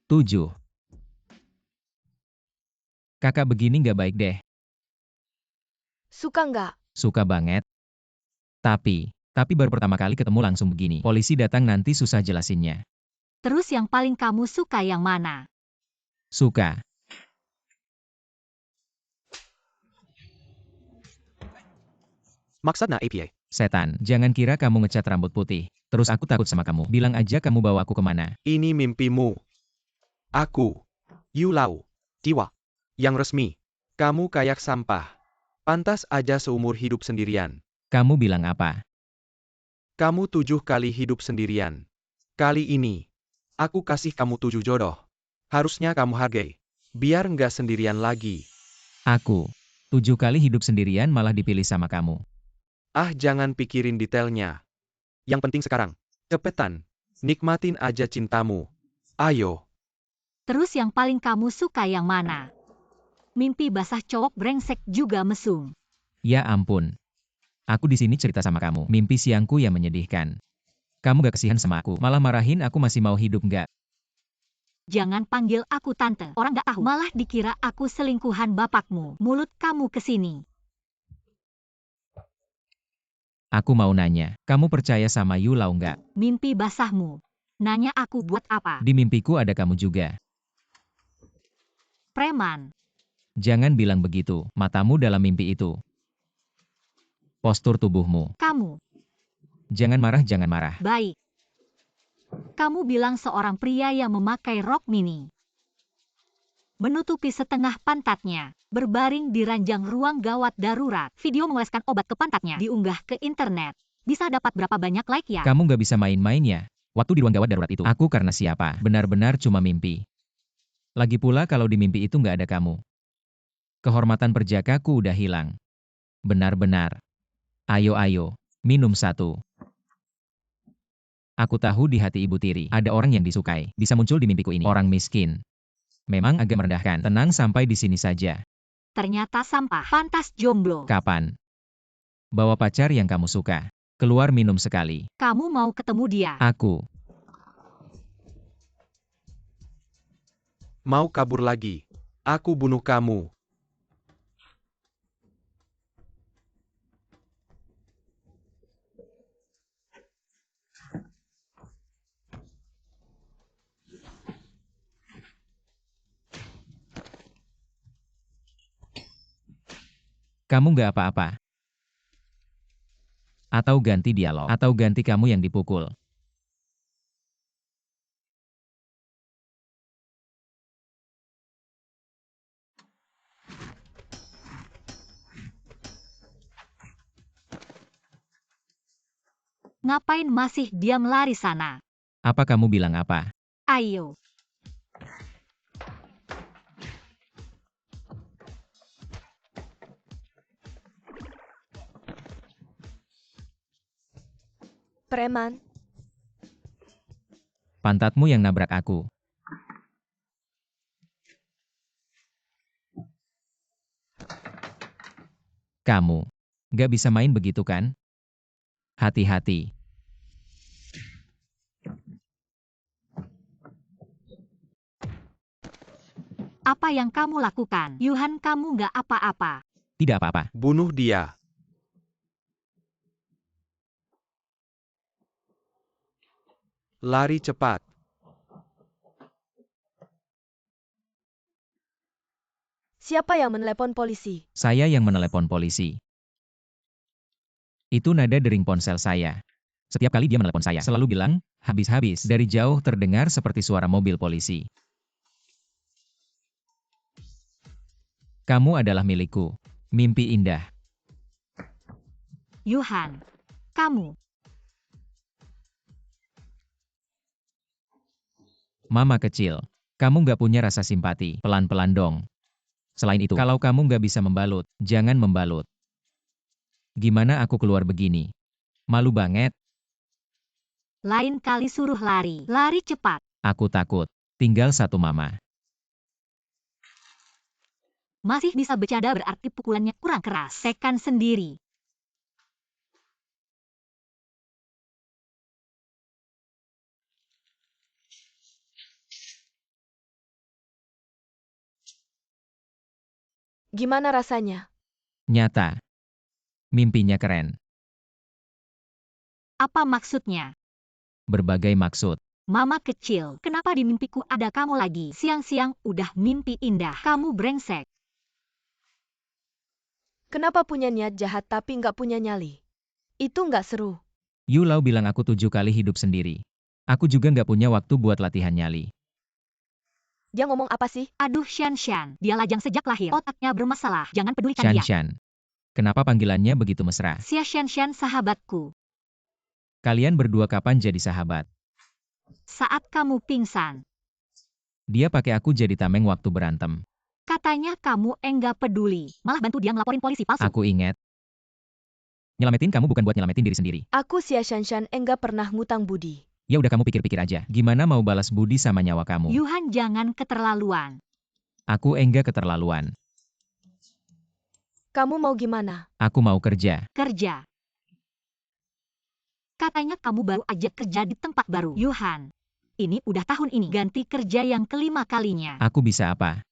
7. Kakak begini nggak baik deh. Suka nggak? Suka banget. Tapi baru pertama kali ketemu langsung begini. Polisi datang nanti susah jelasinnya. Terus yang paling kamu suka yang mana? Suka. Maksudnya APA. Setan, jangan kira kamu ngecat rambut putih. Terus aku takut sama kamu. Bilang aja kamu bawa aku kemana. Ini mimpimu. Aku, Yu Lau, Jiwa. Yang resmi. Kamu kayak sampah. Pantas aja seumur hidup sendirian. Kamu bilang apa? Kamu 7 kali hidup sendirian. Kali ini, aku kasih kamu 7 jodoh. Harusnya kamu hargai. Biar nggak sendirian lagi. Aku. 7 kali hidup sendirian malah dipilih sama kamu. Ah, jangan pikirin detailnya. Yang penting sekarang, cepetan. Nikmatin aja cintamu. Ayo. Terus yang paling kamu suka yang mana? Mimpi basah cowok brengsek juga mesum. Ya ampun. Aku di sini cerita sama kamu. Mimpi siangku yang menyedihkan. Kamu gak kasihan sama aku, malah marahin aku masih mau hidup nggak? Jangan panggil aku tante, orang gak tahu. Malah dikira aku selingkuhan bapakmu. Mulut kamu kesini. Aku mau nanya, kamu percaya sama Yu Lau nggak? Mimpi basahmu. Nanya aku buat apa? Di mimpiku ada kamu juga. Preman. Jangan bilang begitu, matamu dalam mimpi itu. Postur tubuhmu. Kamu. Jangan marah, jangan marah. Baik. Kamu bilang seorang pria yang memakai rok mini. Menutupi setengah pantatnya. Berbaring di ranjang ruang gawat darurat. Video mengoleskan obat ke pantatnya. Diunggah ke internet. Bisa dapat berapa banyak like ya? Kamu gak bisa main-main ya? Waktu di ruang gawat darurat itu, aku karena siapa? Benar-benar cuma mimpi. Lagi pula kalau di mimpi itu nggak ada kamu. Kehormatan perjakaku udah hilang. Benar-benar. Ayo, minum satu. Aku tahu di hati Ibu Tiri, ada orang yang disukai, bisa muncul di mimpiku ini. Orang miskin. Memang agak merendahkan. Tenang sampai di sini saja. Ternyata sampah. Pantas jomblo. Kapan? Bawa pacar yang kamu suka. Keluar minum sekali. Kamu mau ketemu dia? Aku. Mau kabur lagi. Aku bunuh kamu. Kamu nggak apa-apa. Atau ganti dialog. Atau ganti kamu yang dipukul. Ngapain masih diam lari sana? Apa kamu bilang apa? Ayo. Preman. Pantatmu yang nabrak aku. Kamu. Nggak bisa main begitu kan? Hati-hati. Apa yang kamu lakukan? Yuhan, kamu nggak apa-apa. Tidak apa-apa. Bunuh dia. Lari cepat. Siapa yang menelepon polisi? Saya yang menelepon polisi. Itu nada dering ponsel saya. Setiap kali dia menelepon saya, selalu bilang, habis-habis. Dari jauh terdengar seperti suara mobil polisi. Kamu adalah milikku. Mimpi indah. Yuhan. Kamu. Mama kecil. Kamu nggak punya rasa simpati. Pelan-pelan dong. Selain itu, kalau kamu nggak bisa membalut, jangan membalut. Gimana aku keluar begini? Malu banget. Lain kali suruh lari. Lari cepat. Aku takut. Tinggal satu mama. Masih bisa bercanda berarti pukulannya kurang keras. Tekan sendiri. Gimana rasanya? Nyata. Mimpinya keren. Apa maksudnya? Berbagai maksud. Mama kecil, kenapa di mimpiku ada kamu lagi? Siang-siang udah mimpi indah. Kamu brengsek. Kenapa punya niat jahat tapi nggak punya nyali? Itu nggak seru. Yu Lao bilang aku 7 kali hidup sendiri. Aku juga nggak punya waktu buat latihan nyali. Dia ngomong apa sih? Aduh Shan, dia lajang sejak lahir. Otaknya bermasalah, jangan pedulikan Shan dia. Shan. Kenapa panggilannya begitu mesra? Sia Shan sahabatku. Kalian berdua kapan jadi sahabat? Saat kamu pingsan, Dia pakai aku jadi tameng waktu berantem. katanya kamu enggak peduli. Malah bantu dia ngelaporin polisi palsu. Aku ingat. Nyelamatin kamu bukan buat nyelamatin diri sendiri. Aku Xia Shanshan enggak pernah ngutang budi. Ya udah kamu pikir-pikir aja. Gimana mau balas budi sama nyawa kamu? Yuhan jangan keterlaluan. Aku enggak keterlaluan. Kamu mau gimana? Aku mau kerja. Kerja. Katanya kamu baru aja kerja di tempat baru. Yuhan, ini udah tahun ini ganti kerja yang kelima kalinya. Aku bisa apa?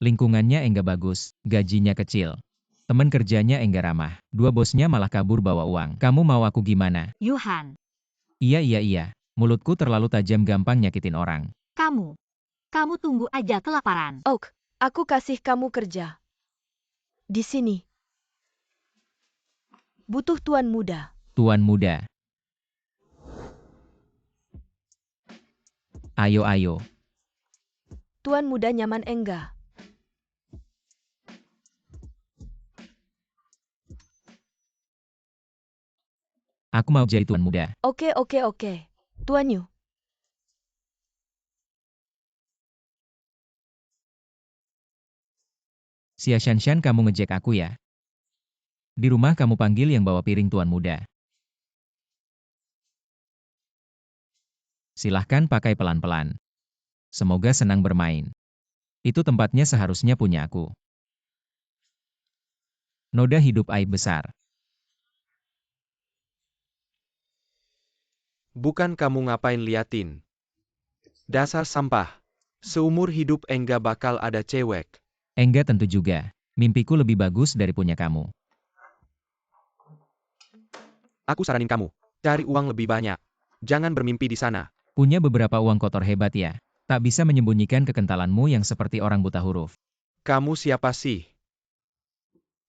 Lingkungannya enggak bagus, gajinya kecil. Teman kerjanya enggak ramah. Dua bosnya malah kabur bawa uang. Kamu mau aku gimana? Yuhan, Iya. Mulutku terlalu tajam gampang nyakitin orang. kamu tunggu aja kelaparan. Oak, aku kasih kamu kerja. Di sini. Butuh tuan muda. Tuan muda. Ayo. Tuan muda nyaman enggak? Aku mau jadi tuan muda. Oke. Tuan Yu. Xia Shanshan kamu ngejek aku ya? Di rumah kamu panggil yang bawa piring tuan muda. Silahkan pakai pelan-pelan. Semoga senang bermain. Itu tempatnya seharusnya punya aku. Noda hidup aib besar. Bukan kamu ngapain liatin. Dasar sampah. Seumur hidup enggak bakal ada cewek. Enggak tentu juga. Mimpiku lebih bagus dari punya kamu. Aku saranin kamu, cari uang lebih banyak. Jangan bermimpi di sana. Punya beberapa uang kotor hebat ya. Tak bisa menyembunyikan kekentalanmu yang seperti orang buta huruf. Kamu siapa sih?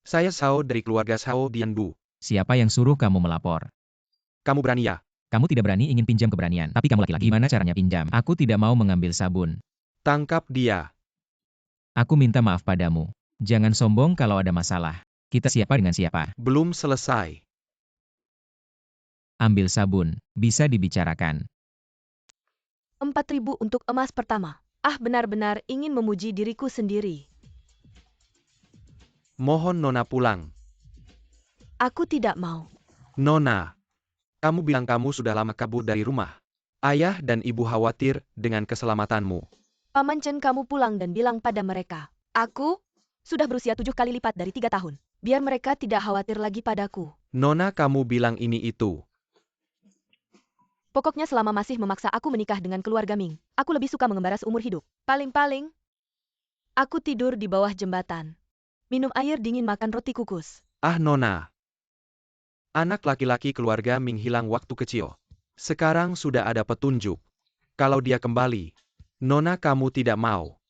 Saya Sao dari keluarga Sao Dianbu. Siapa yang suruh kamu melapor? Kamu berani ya? Kamu tidak berani ingin pinjam keberanian, tapi kamu laki-laki. Gimana caranya pinjam? Aku tidak mau mengambil sabun. Tangkap dia. Aku minta maaf padamu. Jangan sombong kalau ada masalah. Kita siapa dengan siapa? Belum selesai. Ambil sabun. Bisa dibicarakan. 4.000 untuk emas pertama. Benar-benar ingin memuji diriku sendiri. Mohon Nona pulang. Aku tidak mau. Nona. Kamu bilang kamu sudah lama kabur dari rumah. Ayah dan ibu khawatir dengan keselamatanmu. Paman Chen kamu pulang dan bilang pada mereka. Aku sudah berusia 7 kali lipat dari 3 tahun. Biar mereka tidak khawatir lagi padaku. Nona kamu bilang ini itu. Pokoknya selama masih memaksa aku menikah dengan keluarga Ming, aku lebih suka mengembara seumur hidup. Paling-paling, aku tidur di bawah jembatan. Minum air dingin makan roti kukus. Nona. Anak laki-laki keluarga Ming hilang waktu kecil. Sekarang sudah ada petunjuk. Kalau dia kembali, Nona kamu tidak mau.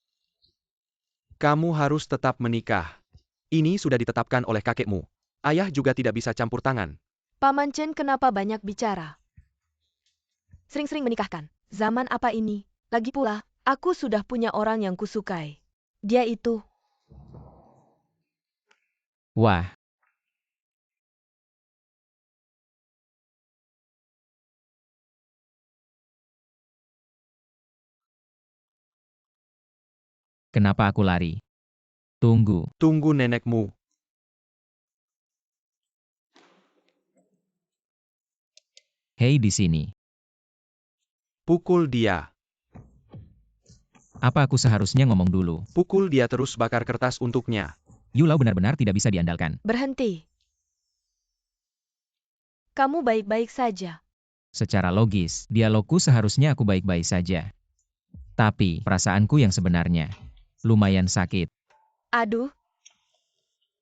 Kamu harus tetap menikah. Ini sudah ditetapkan oleh kakekmu. Ayah juga tidak bisa campur tangan. Paman Chen kenapa banyak bicara? Sering-sering menikahkan. Zaman apa ini? Lagi pula, aku sudah punya orang yang kusukai. Dia itu. Wah. Kenapa aku lari? Tunggu. Tunggu nenekmu. Hei di sini. Pukul dia. Apa aku seharusnya ngomong dulu? Pukul dia terus bakar kertas untuknya. Yu Lao benar-benar tidak bisa diandalkan. Berhenti. Kamu baik-baik saja. Secara logis, dialogku seharusnya aku baik-baik saja. Tapi, perasaanku yang sebenarnya lumayan sakit. Aduh,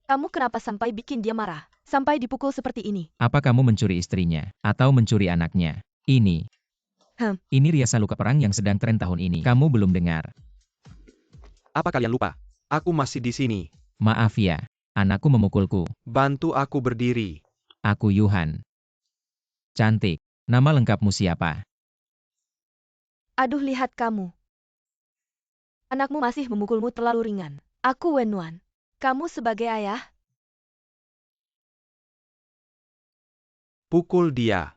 Kamu kenapa sampai bikin dia marah? Sampai dipukul seperti ini? Apa kamu mencuri istrinya? Atau mencuri anaknya? Ini. Ini riasan luka perang yang sedang tren tahun ini. Kamu belum dengar. Apa kalian lupa? Aku masih di sini. Maaf ya, anakku memukulku. Bantu aku berdiri. Aku Yuhan. Cantik. Nama lengkapmu siapa? Aduh, lihat kamu. Anakmu masih memukulmu terlalu ringan. Aku Wenwan. Kamu sebagai ayah? Pukul dia.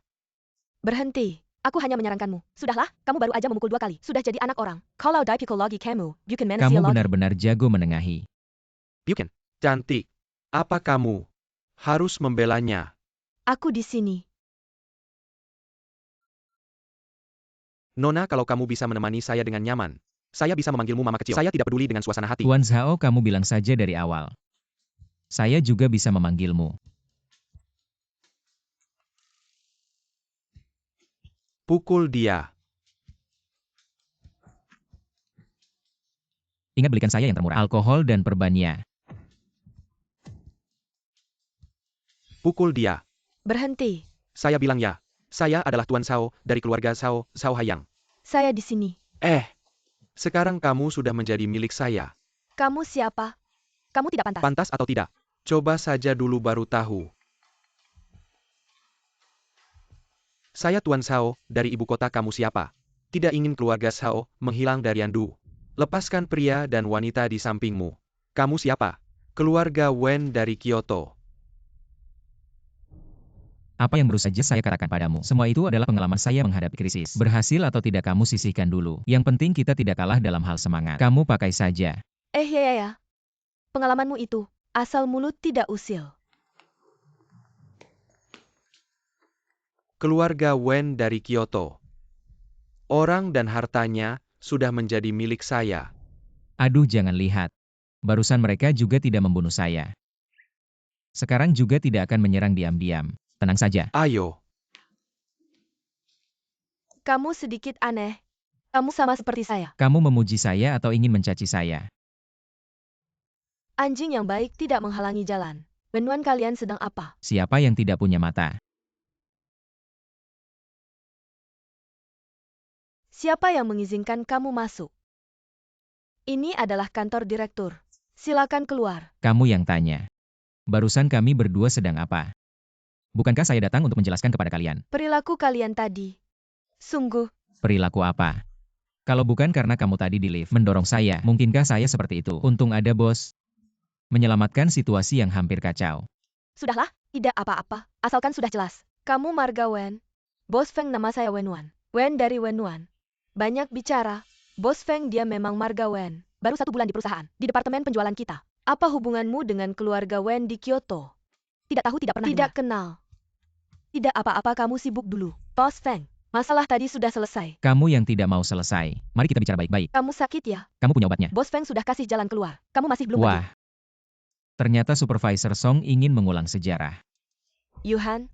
Berhenti. Aku hanya menyarankanmu. Sudahlah, kamu baru aja memukul 2 kali. Sudah jadi anak orang. Kalau di psikologi kamu, bukan manusia Kamu lagi. benar-benar jago menengahi. Bukan. Cantik. Apa kamu harus membelanya? Aku di sini. Nona, kalau kamu bisa menemani saya dengan nyaman, saya bisa memanggilmu mama kecil. Saya tidak peduli dengan suasana hati. Tuan Zhao, kamu bilang saja dari awal. Saya juga bisa memanggilmu. Pukul dia. Ingat, belikan saya yang termurah. Alkohol dan perbannya. Pukul dia. Berhenti. Saya bilang ya. Saya adalah Tuan Zhao, dari keluarga Zhao, Zhao Hayang. Saya di sini. Sekarang kamu sudah menjadi milik saya. Kamu siapa? Kamu tidak pantas. Pantas atau tidak? Coba saja dulu baru tahu. Saya Tuan Zhao, dari ibu kota. Kamu siapa? Tidak ingin keluarga Zhao menghilang dari Yandu. Lepaskan pria dan wanita di sampingmu. Kamu siapa? Keluarga Wen dari Kyoto. Apa yang baru saja saya katakan padamu? Semua itu adalah pengalaman saya menghadapi krisis. Berhasil atau tidak kamu sisihkan dulu. Yang penting kita tidak kalah dalam hal semangat. Kamu pakai saja. Ya. Pengalamanmu itu, asal mulut tidak usil. Keluarga Wen dari Kyoto. Orang dan hartanya sudah menjadi milik saya. Aduh, jangan lihat. Barusan mereka juga tidak membunuh saya. Sekarang juga tidak akan menyerang diam-diam. Tenang saja. Ayo. Kamu sedikit aneh. Kamu sama seperti saya. Kamu memuji saya atau ingin mencaci saya? Anjing yang baik tidak menghalangi jalan. Wenwan, kalian sedang apa? Siapa yang tidak punya mata? Siapa yang mengizinkan kamu masuk? Ini adalah kantor direktur. Silakan keluar. Kamu yang tanya. Barusan kami berdua sedang apa? Bukankah saya datang untuk menjelaskan kepada kalian? Perilaku kalian tadi. Sungguh. Perilaku apa? Kalau bukan karena kamu tadi di lift mendorong saya, mungkinkah saya seperti itu? Untung ada bos. Menyelamatkan situasi yang hampir kacau. Sudahlah, tidak apa-apa. Asalkan sudah jelas. Kamu marga Wen. Bos Feng, nama saya Wenwan. Wen dari Wenwan. Banyak bicara. Bos Feng, dia memang marga Wen. Baru 1 bulan di perusahaan, di departemen penjualan kita. Apa hubunganmu dengan keluarga Wen di Kyoto? Tidak tahu, tidak pernah dengar. Kenal. Tidak apa-apa, kamu sibuk dulu. Bos Feng, masalah tadi sudah selesai. Kamu yang tidak mau selesai. Mari kita bicara baik-baik. Kamu sakit ya? Kamu punya obatnya? Bos Feng sudah kasih jalan keluar. Kamu masih belum pergi. Wah. Ternyata Supervisor Song ingin mengulang sejarah. Yuhan,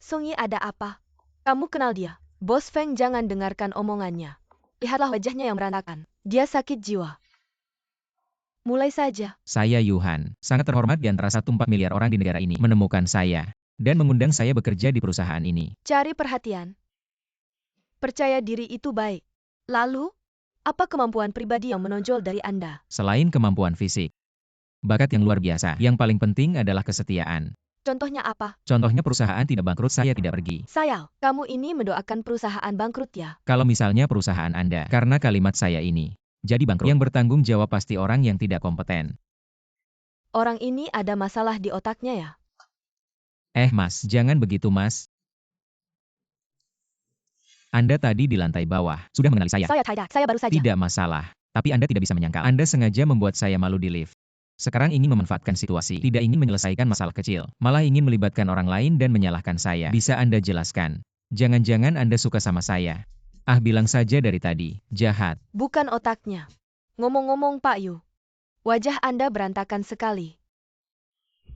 Songi ada apa? Kamu kenal dia? Bos Feng, jangan dengarkan omongannya. Lihatlah wajahnya yang berantakan. Dia sakit jiwa. Mulai saja. Saya Yuhan, sangat terhormat di antara 1/4 miliar orang di negara ini menemukan saya dan mengundang saya bekerja di perusahaan ini. Cari perhatian. Percaya diri itu baik. Lalu, apa kemampuan pribadi yang menonjol dari Anda? Selain kemampuan fisik, bakat yang luar biasa, yang paling penting adalah kesetiaan. Contohnya apa? Contohnya perusahaan tidak bangkrut, saya tidak pergi. Sayal, kamu ini mendoakan perusahaan bangkrut ya? Kalau misalnya perusahaan Anda, karena kalimat saya ini, jadi bangkrut, yang bertanggung jawab pasti orang yang tidak kompeten. Orang ini ada masalah di otaknya ya? Mas, jangan begitu mas. Anda tadi di lantai bawah, sudah mengenali saya. Saya tidak, saya baru saja. Tidak masalah, tapi Anda tidak bisa menyangkal. Anda sengaja membuat saya malu di lift. Sekarang ingin memanfaatkan situasi, tidak ingin menyelesaikan masalah kecil, malah ingin melibatkan orang lain dan menyalahkan saya. Bisa Anda jelaskan? Jangan-jangan Anda suka sama saya? Bilang saja dari tadi, jahat. Bukan otaknya. Ngomong-ngomong Pak Yu, wajah Anda berantakan sekali.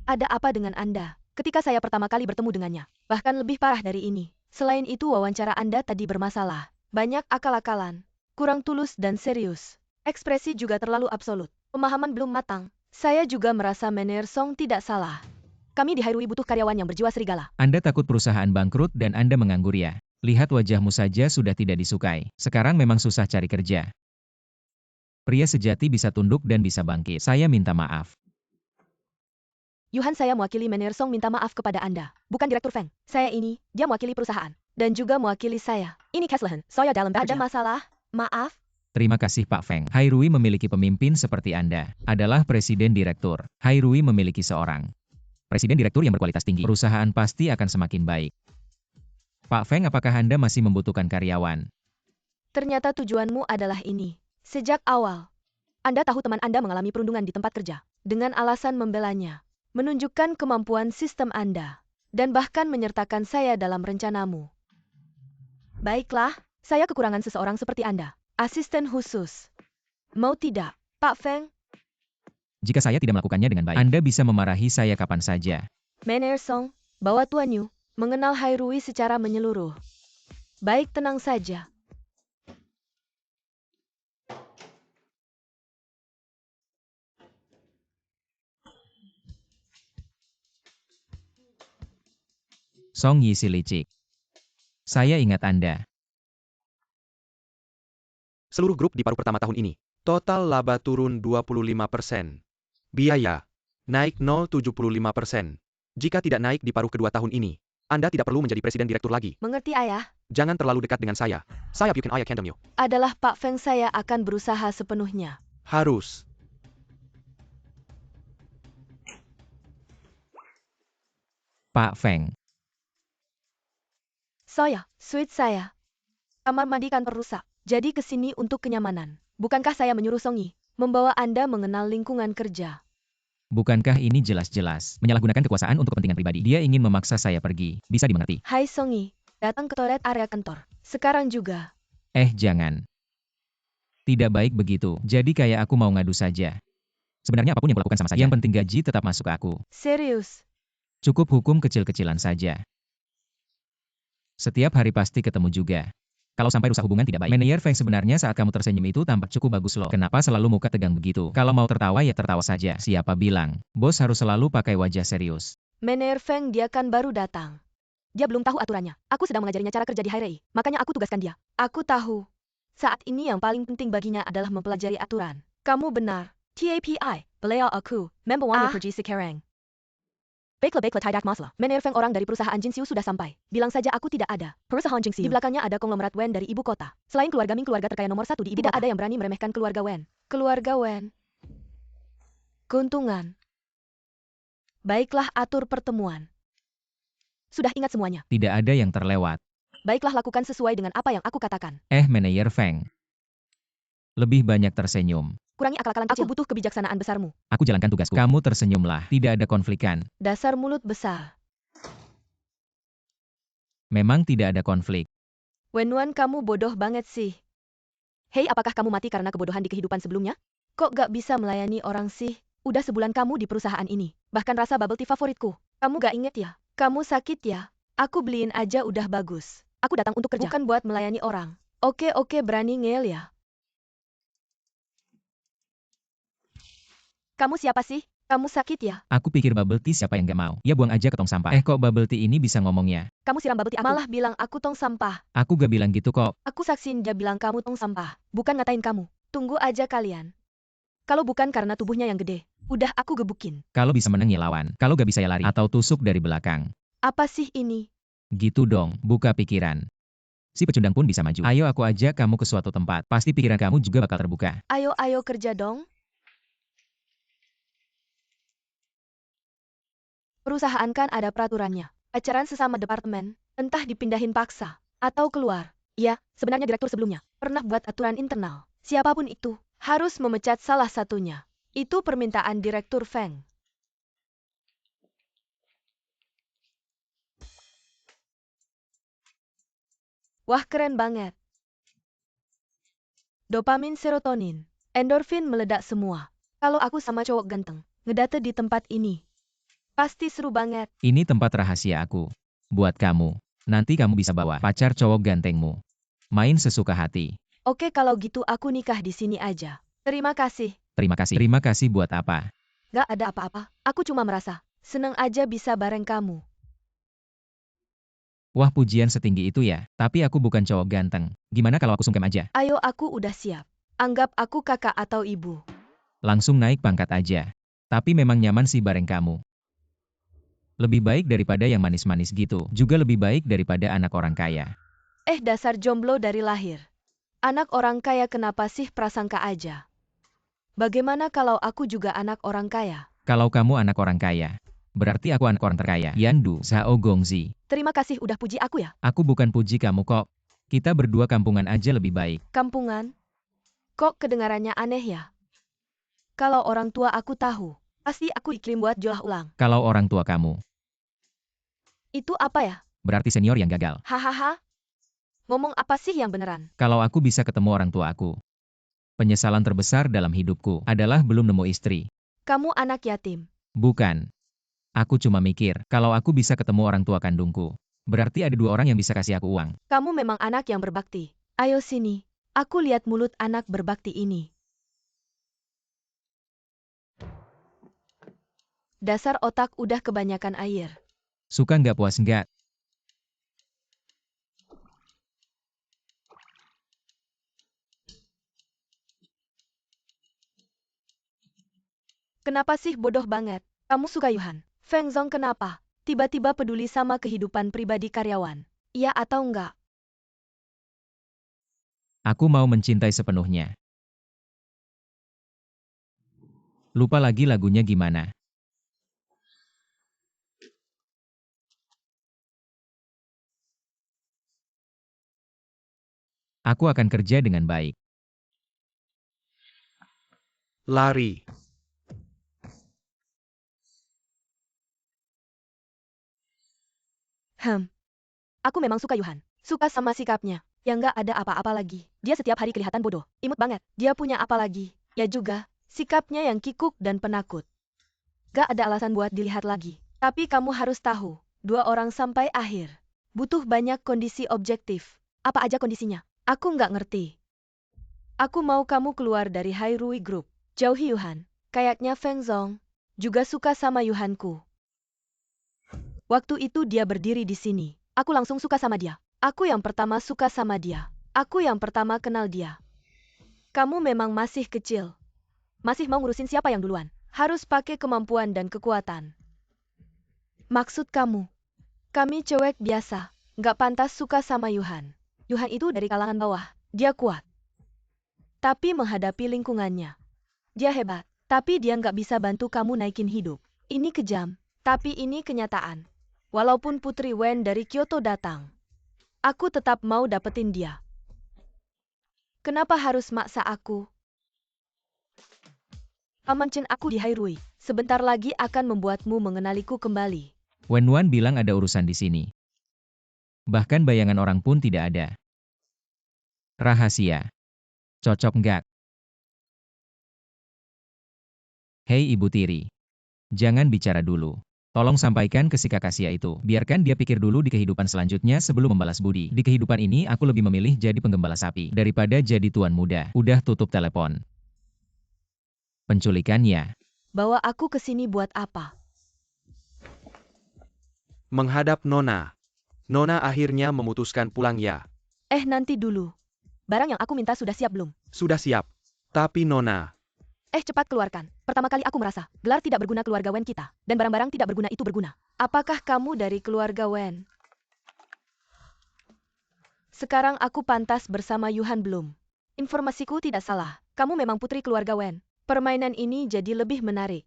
Ada apa dengan Anda? Ketika saya pertama kali bertemu dengannya, bahkan lebih parah dari ini. Selain itu, wawancara Anda tadi bermasalah. Banyak akal-akalan, kurang tulus dan serius. Ekspresi juga terlalu absolut. Pemahaman belum matang. Saya juga merasa Mener Song tidak salah. Kami di Hairui butuh karyawan yang berjiwa serigala. Anda takut perusahaan bangkrut dan Anda menganggur ya? Lihat wajahmu saja sudah tidak disukai. Sekarang memang susah cari kerja. Pria sejati bisa tunduk dan bisa bangkit. Saya minta maaf. Yuhan, saya mewakili Mener Song minta maaf kepada Anda. Bukan Direktur Feng. Saya ini, dia mewakili perusahaan. Dan juga mewakili saya. Ini Caslehen, saya dalam bekerja. Ada masalah? Maaf. Terima kasih Pak Feng. Hairui memiliki pemimpin seperti Anda. Adalah presiden direktur. Hairui memiliki seorang presiden direktur yang berkualitas tinggi. Perusahaan pasti akan semakin baik. Pak Feng, apakah Anda masih membutuhkan karyawan? Ternyata tujuanmu adalah ini. Sejak awal, Anda tahu teman Anda mengalami perundungan di tempat kerja. Dengan alasan membelanya, menunjukkan kemampuan sistem Anda, dan bahkan menyertakan saya dalam rencanamu. Baiklah, saya kekurangan seseorang seperti Anda. Asisten khusus. Mau tidak, Pak Feng? Jika saya tidak melakukannya dengan baik, Anda bisa memarahi saya kapan saja. Mener Song, bawa Tuan Yu, mengenal Hairui secara menyeluruh. Baik, tenang saja. Song Yi si licik. Saya ingat Anda. Seluruh grup di paruh pertama tahun ini. Total laba turun 25%. Biaya naik 0,75%. Jika tidak naik di paruh kedua tahun ini, Anda tidak perlu menjadi presiden direktur lagi. Mengerti, Ayah? Jangan terlalu dekat dengan saya. Saya bikin ayah kendemyo. Adalah Pak Feng, saya akan berusaha sepenuhnya. Harus. Pak Feng. Suite saya. Kamar mandi kantor rusak. Jadi kesini untuk kenyamanan. Bukankah saya menyuruh Song Yi membawa Anda mengenal lingkungan kerja? Bukankah ini jelas-jelas menyalahgunakan kekuasaan untuk kepentingan pribadi? Dia ingin memaksa saya pergi. Bisa dimengerti. Hai Song Yi, datang ke toilet area kantor. Sekarang juga. Jangan. Tidak baik begitu. Jadi kayak aku mau ngadu saja. Sebenarnya apapun yang kulakukan sama saja. Yang penting gaji tetap masuk ke aku. Serius? Cukup hukum kecil-kecilan saja. Setiap hari pasti ketemu juga. Kalau sampai rusak hubungan tidak baik. Manajer Feng, sebenarnya saat kamu tersenyum itu tampak cukup bagus loh. Kenapa selalu muka tegang begitu? Kalau mau tertawa ya tertawa saja. Siapa bilang? Bos harus selalu pakai wajah serius. Manajer Feng, dia kan baru datang. Dia belum tahu aturannya. Aku sedang mengajarinya cara kerja di Hairei. Makanya aku tugaskan dia. Aku tahu. Saat ini yang paling penting baginya adalah mempelajari aturan. Kamu benar. TAPI, beliau aku, member wannya pergi sekarang. Baiklah tidak masalah. Manajer Feng, orang dari perusahaan Jinxiu sudah sampai. Bilang saja aku tidak ada. Perusahaan Jinxiu. Di belakangnya ada konglomerat Wen dari ibu kota. Selain keluarga Ming, keluarga terkaya nomor 1 di ibu kota. Tidak ada yang berani meremehkan keluarga Wen. Keluarga Wen. Keuntungan. Baiklah, atur pertemuan. Sudah ingat semuanya. Tidak ada yang terlewat. Baiklah, lakukan sesuai dengan apa yang aku katakan. Manajer Feng. Lebih banyak tersenyum. Kurangi akal-akalan kecil. Aku butuh kebijaksanaan besarmu. Aku jalankan tugasku. Kamu tersenyumlah. Tidak ada konflik kan? Dasar mulut besar. Memang tidak ada konflik. Wenwan, kamu bodoh banget sih. Hei, apakah kamu mati karena kebodohan di kehidupan sebelumnya? Kok gak bisa melayani orang sih? Udah sebulan kamu di perusahaan ini. Bahkan rasa bubble tea favoritku. Kamu gak inget ya? Kamu sakit ya? Aku beliin aja udah bagus. Aku datang untuk kerja, bukan buat melayani orang. Oke, berani ngel ya? Kamu siapa sih? Kamu sakit ya? Aku pikir bubble tea siapa yang gak mau. Ya buang aja ke tong sampah. Kok bubble tea ini bisa ngomongnya? Kamu siram bubble tea aku. Malah bilang aku tong sampah. Aku gak bilang gitu kok. Aku saksiin dia bilang kamu tong sampah. Bukan ngatain kamu. Tunggu aja kalian. Kalau bukan karena tubuhnya yang gede, udah aku gebukin. Kalau bisa menang ya lawan. Kalau gak bisa ya lari. Atau tusuk dari belakang. Apa sih ini? Gitu dong, buka pikiran. Si pecundang pun bisa maju. Ayo aku ajak kamu ke suatu tempat. Pasti pikiran kamu juga bakal terbuka. Ayo kerja dong. Perusahaan kan ada peraturannya. Pacaran sesama departemen, entah dipindahin paksa, atau keluar. Ya, sebenarnya direktur sebelumnya pernah buat aturan internal. Siapapun itu, harus memecat salah satunya. Itu permintaan Direktur Feng. Wah, keren banget. Dopamin, serotonin, endorfin meledak semua. Kalau aku sama cowok ganteng, ngedate di tempat ini. Pasti seru banget. Ini tempat rahasia aku. Buat kamu. Nanti kamu bisa bawa pacar cowok gantengmu. Main sesuka hati. Oke, kalau gitu aku nikah di sini aja. Terima kasih. Terima kasih. Terima kasih buat apa? Gak ada apa-apa, aku cuma merasa seneng aja bisa bareng kamu. Wah, pujian setinggi itu ya. Tapi aku bukan cowok ganteng. Gimana kalau aku sungkem aja? Ayo, aku udah siap. Anggap aku kakak atau ibu. Langsung naik pangkat aja. Tapi memang nyaman sih bareng kamu. Lebih baik daripada yang manis-manis gitu. Juga lebih baik daripada anak orang kaya. Dasar jomblo dari lahir. Anak orang kaya kenapa sih prasangka aja? Bagaimana kalau aku juga anak orang kaya? Kalau kamu anak orang kaya, berarti aku anak orang terkaya. Yandu Sao Gongzi. Terima kasih udah puji aku ya. Aku bukan puji kamu kok. Kita berdua kampungan aja lebih baik. Kampungan? Kok kedengarannya aneh ya? Kalau orang tua aku tahu, pasti aku dikirim buat jolah ulang. Kalau orang tua kamu, Itu apa ya? berarti senior yang gagal. Hahaha. Ngomong apa sih yang beneran? Kalau aku bisa ketemu orang tua aku, penyesalan terbesar dalam hidupku adalah belum nemu istri. Kamu anak yatim. Bukan. Aku cuma mikir, kalau aku bisa ketemu orang tua kandungku, berarti ada 2 orang yang bisa kasih aku uang. Kamu memang anak yang berbakti. Ayo sini, aku lihat mulut anak berbakti ini. Dasar otak udah kebanyakan air. Suka nggak puas nggak? Kenapa sih bodoh banget? Kamu suka Yuhan? Feng Zong kenapa? Tiba-tiba peduli sama kehidupan pribadi karyawan. Iya atau enggak? Aku mau mencintai sepenuhnya. Lupa lagi lagunya gimana. Aku akan kerja dengan baik. Lari. Aku memang suka Yuhan. Suka sama sikapnya. Yang enggak ada apa-apa lagi. Dia setiap hari kelihatan bodoh. Imut banget. Dia punya apa lagi? Ya juga, sikapnya yang kikuk dan penakut. Gak ada alasan buat dilihat lagi. Tapi kamu harus tahu, 2 orang sampai akhir. Butuh banyak kondisi objektif. Apa aja kondisinya? Aku nggak ngerti. Aku mau kamu keluar dari Hairui Group. Jauhi Yuhan. Kayaknya Feng Zong juga suka sama Yuhanku. Waktu itu dia berdiri di sini. Aku langsung suka sama dia. Aku yang pertama suka sama dia. Aku yang pertama kenal dia. Kamu memang masih kecil. Masih mau ngurusin siapa yang duluan. Harus pakai kemampuan dan kekuatan. Maksud kamu, kami cewek biasa, nggak pantas suka sama Yuhan. Yuhan itu dari kalangan bawah. Dia kuat. Tapi menghadapi lingkungannya. Dia hebat. Tapi dia nggak bisa bantu kamu naikin hidup. Ini kejam. Tapi ini kenyataan. Walaupun Putri Wen dari Kyoto datang, aku tetap mau dapetin dia. Kenapa harus maksa aku? Paman Chen aku di Hairui. Sebentar lagi akan membuatmu mengenaliku kembali. Wenwan bilang ada urusan di sini. Bahkan bayangan orang pun tidak ada. Rahasia. Cocok nggak? Hei Ibu Tiri. Jangan bicara dulu. Tolong sampaikan ke si Kakasya itu. Biarkan dia pikir dulu di kehidupan selanjutnya sebelum membalas budi. Di kehidupan ini aku lebih memilih jadi penggembala sapi daripada jadi tuan muda. Udah tutup telepon. Penculikannya. Bawa aku ke sini buat apa? Menghadap Nona. Nona akhirnya memutuskan pulang ya. Nanti dulu. Barang yang aku minta sudah siap belum? Sudah siap. Tapi Nona, Cepat keluarkan. Pertama kali aku merasa, gelar tidak berguna keluarga Wen kita. Dan barang-barang tidak berguna itu berguna. Apakah kamu dari keluarga Wen? Sekarang aku pantas bersama Yuhan belum? Informasiku tidak salah. Kamu memang putri keluarga Wen. Permainan ini jadi lebih menarik.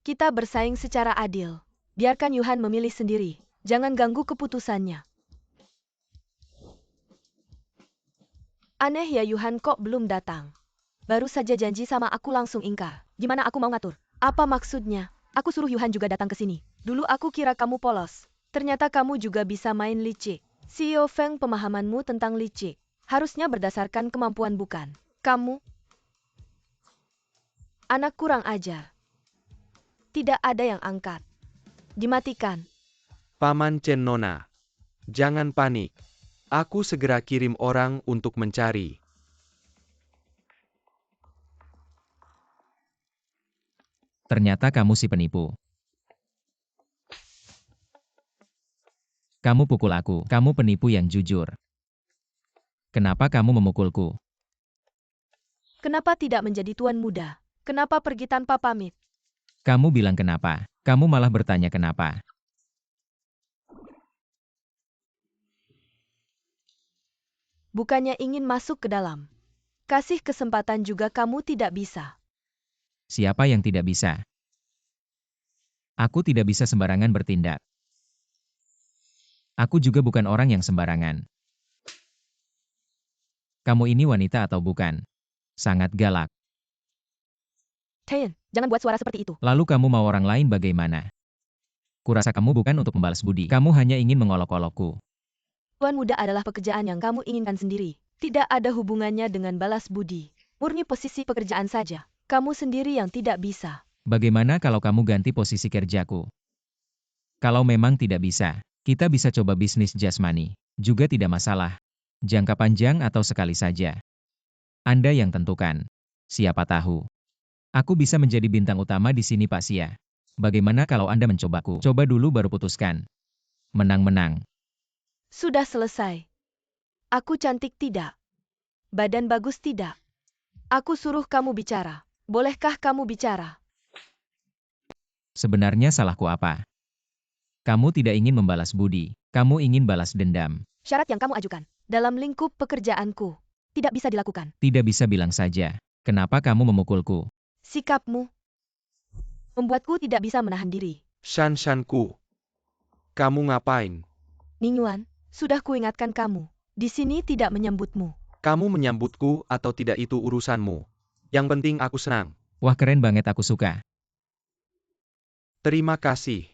Kita bersaing secara adil. Biarkan Yuhan memilih sendiri. Jangan ganggu keputusannya. Aneh ya Yuhan kok belum datang. Baru saja janji sama aku langsung ingkar. Gimana aku mau ngatur? Apa maksudnya? Aku suruh Yuhan juga datang ke sini. Dulu aku kira kamu polos. Ternyata kamu juga bisa main licik. CEO Feng, pemahamanmu tentang licik harusnya berdasarkan kemampuan bukan. Kamu anak kurang ajar. Tidak ada yang angkat. Dimatikan. Paman Chen Nona. Jangan panik. Aku segera kirim orang untuk mencari. Ternyata kamu si penipu. Kamu pukul aku, kamu penipu yang jujur. Kenapa kamu memukulku? Kenapa tidak menjadi tuan muda? Kenapa pergi tanpa pamit? Kamu bilang kenapa? Kamu malah bertanya kenapa? Bukannya ingin masuk ke dalam. Kasih kesempatan juga kamu tidak bisa. Siapa yang tidak bisa? Aku tidak bisa sembarangan bertindak. Aku juga bukan orang yang sembarangan. Kamu ini wanita atau bukan? Sangat galak. Taeyeon, jangan buat suara seperti itu. Lalu kamu mau orang lain bagaimana? Kurasa kamu bukan untuk membalas budi. Kamu hanya ingin mengolok-olokku. Tuan muda adalah pekerjaan yang kamu inginkan sendiri. Tidak ada hubungannya dengan balas budi. Murni posisi pekerjaan saja. Kamu sendiri yang tidak bisa. Bagaimana kalau kamu ganti posisi kerjaku? Kalau memang tidak bisa, kita bisa coba bisnis jasmani. Juga tidak masalah. Jangka panjang atau sekali saja. Anda yang tentukan. Siapa tahu. Aku bisa menjadi bintang utama di sini Pak Sia. Bagaimana kalau Anda mencobaku? Coba dulu baru putuskan. Menang-menang. Sudah selesai. Aku cantik tidak. Badan bagus tidak. Aku suruh kamu bicara. Bolehkah kamu bicara? Sebenarnya salahku apa? Kamu tidak ingin membalas budi. Kamu ingin balas dendam. Syarat yang kamu ajukan. Dalam lingkup pekerjaanku. Tidak bisa dilakukan. Tidak bisa bilang saja. Kenapa kamu memukulku? Sikapmu membuatku tidak bisa menahan diri. Shanshanku. Kamu ngapain? Ningyuan, sudah kuingatkan kamu. Di sini tidak menyambutmu. Kamu menyambutku atau tidak itu urusanmu. Yang penting aku senang. Wah keren banget aku suka. Terima kasih.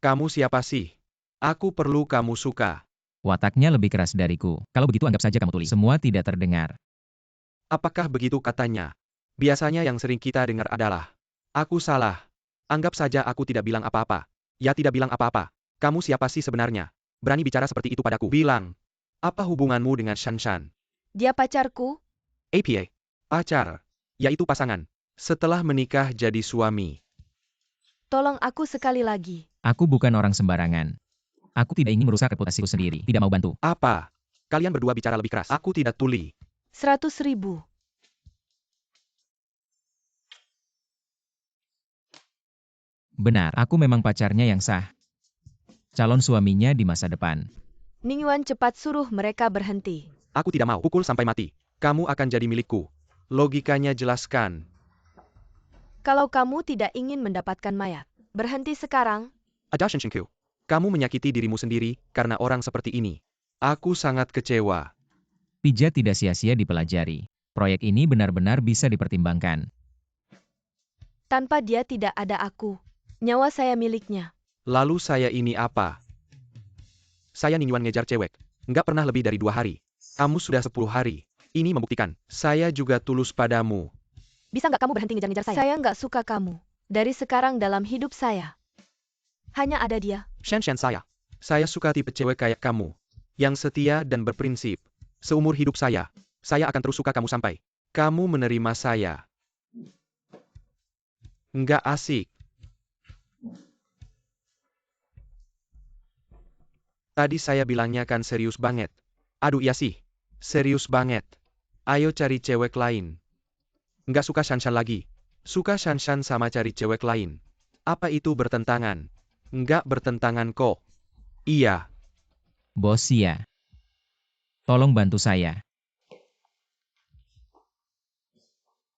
Kamu siapa sih? Aku perlu kamu suka. Wataknya lebih keras dariku. Kalau begitu anggap saja kamu tuli. Semua tidak terdengar. Apakah begitu katanya? Biasanya yang sering kita dengar adalah, aku salah. Anggap saja aku tidak bilang apa-apa. Ya tidak bilang apa-apa. Kamu siapa sih sebenarnya? Berani bicara seperti itu padaku. Bilang. Apa hubunganmu dengan Shanshan? Dia pacarku. APA. Pacar. Yaitu pasangan. Setelah menikah jadi suami. Tolong aku sekali lagi. Aku bukan orang sembarangan. Aku tidak ingin merusak reputasiku sendiri. Tidak mau bantu. Apa? Kalian berdua bicara lebih keras. Aku tidak tuli. 100.000. Benar, aku memang pacarnya yang sah. Calon suaminya di masa depan. Ningyuan cepat suruh mereka berhenti. Aku tidak mau pukul sampai mati. Kamu akan jadi milikku. Logikanya jelaskan. Kalau kamu tidak ingin mendapatkan mayat, berhenti sekarang. Ada Shanshanku. Kamu menyakiti dirimu sendiri karena orang seperti ini. Aku sangat kecewa. Pijat tidak sia-sia dipelajari. Proyek ini benar-benar bisa dipertimbangkan. Tanpa dia tidak ada aku. Nyawa saya miliknya. Lalu saya ini apa? Saya Ningyuan ngejar cewek. Nggak pernah lebih dari 2 hari. Kamu sudah 10 hari. Ini membuktikan. Saya juga tulus padamu. Bisa nggak kamu berhenti ngejar-ngejar saya? Saya nggak suka kamu. Dari sekarang dalam hidup saya. Hanya ada dia. Shanshan saya. Saya suka tipe cewek kayak kamu. Yang setia dan berprinsip. Seumur hidup saya akan terus suka kamu sampai kamu menerima saya. Nggak asik. Tadi saya bilangnya kan serius banget. Aduh iya sih. Serius banget. Ayo cari cewek lain. Nggak suka Shanshan lagi. Suka Shanshan sama cari cewek lain. Apa itu bertentangan? Nggak bertentangan kok. Iya. Bos Sia. Tolong bantu saya.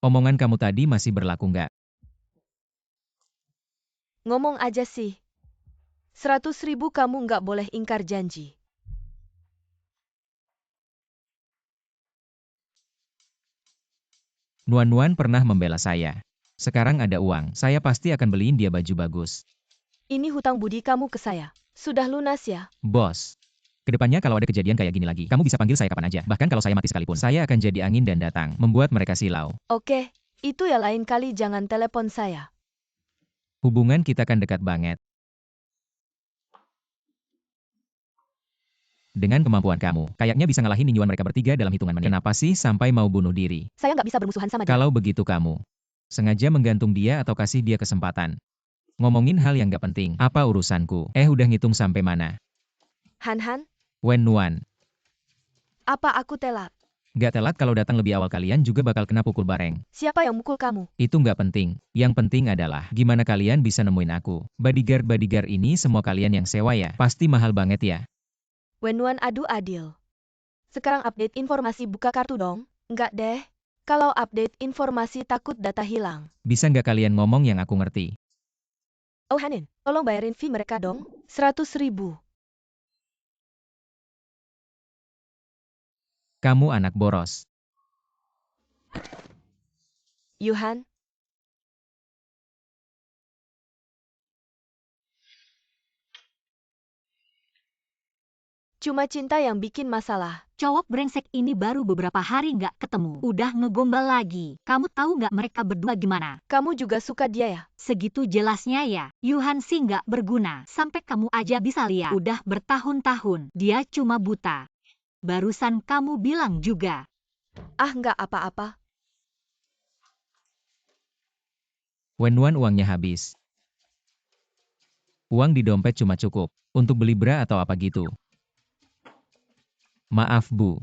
Omongan kamu tadi masih berlaku nggak? Ngomong aja sih. 100.000 kamu nggak boleh ingkar janji. Nuan-Nuan pernah membela saya. Sekarang ada uang, saya pasti akan beliin dia baju bagus. Ini hutang budi kamu ke saya. Sudah lunas ya? Bos. Kedepannya kalau ada kejadian kayak gini lagi, kamu bisa panggil saya kapan aja. Bahkan kalau saya mati sekalipun, saya akan jadi angin dan datang, membuat mereka silau. Oke, itu ya lain kali jangan telepon saya. Hubungan kita kan dekat banget. Dengan kemampuan kamu, kayaknya bisa ngalahin Ningyuan mereka bertiga dalam hitungan menit. Kenapa sih sampai mau bunuh diri? Saya nggak bisa bermusuhan sama dia. Kalau begitu kamu Sengaja menggantung dia atau kasih dia kesempatan? Ngomongin hal yang gak penting, apa urusanku? Udah ngitung sampai mana? Han, Wennuan. apa aku telat? Gak telat kalau datang lebih awal, kalian juga bakal kena pukul bareng. Siapa yang mukul kamu? Itu nggak penting. Yang penting adalah gimana kalian bisa nemuin aku. Bodyguard ini semua kalian yang sewa ya? Pasti mahal banget ya? Wennuan adu adil. Sekarang update informasi buka kartu dong. Enggak deh. Kalau update informasi takut data hilang. Bisa nggak kalian ngomong yang aku ngerti? Oh Hanin, tolong bayarin fee mereka dong. 100.000. Kamu anak boros. Yuhan, cuma cinta yang bikin masalah. Cowok brengsek ini baru beberapa hari nggak ketemu. Udah ngegombal lagi. Kamu tahu nggak mereka berdua gimana? Kamu juga suka dia ya? Segitu jelasnya ya. Yuhan sih nggak berguna. Sampai kamu aja bisa lihat. Udah bertahun-tahun. Dia cuma buta. Barusan kamu bilang juga. Ah nggak apa-apa. Wennuan uangnya habis. Uang di dompet cuma cukup untuk beli bra atau apa gitu. Maaf Bu.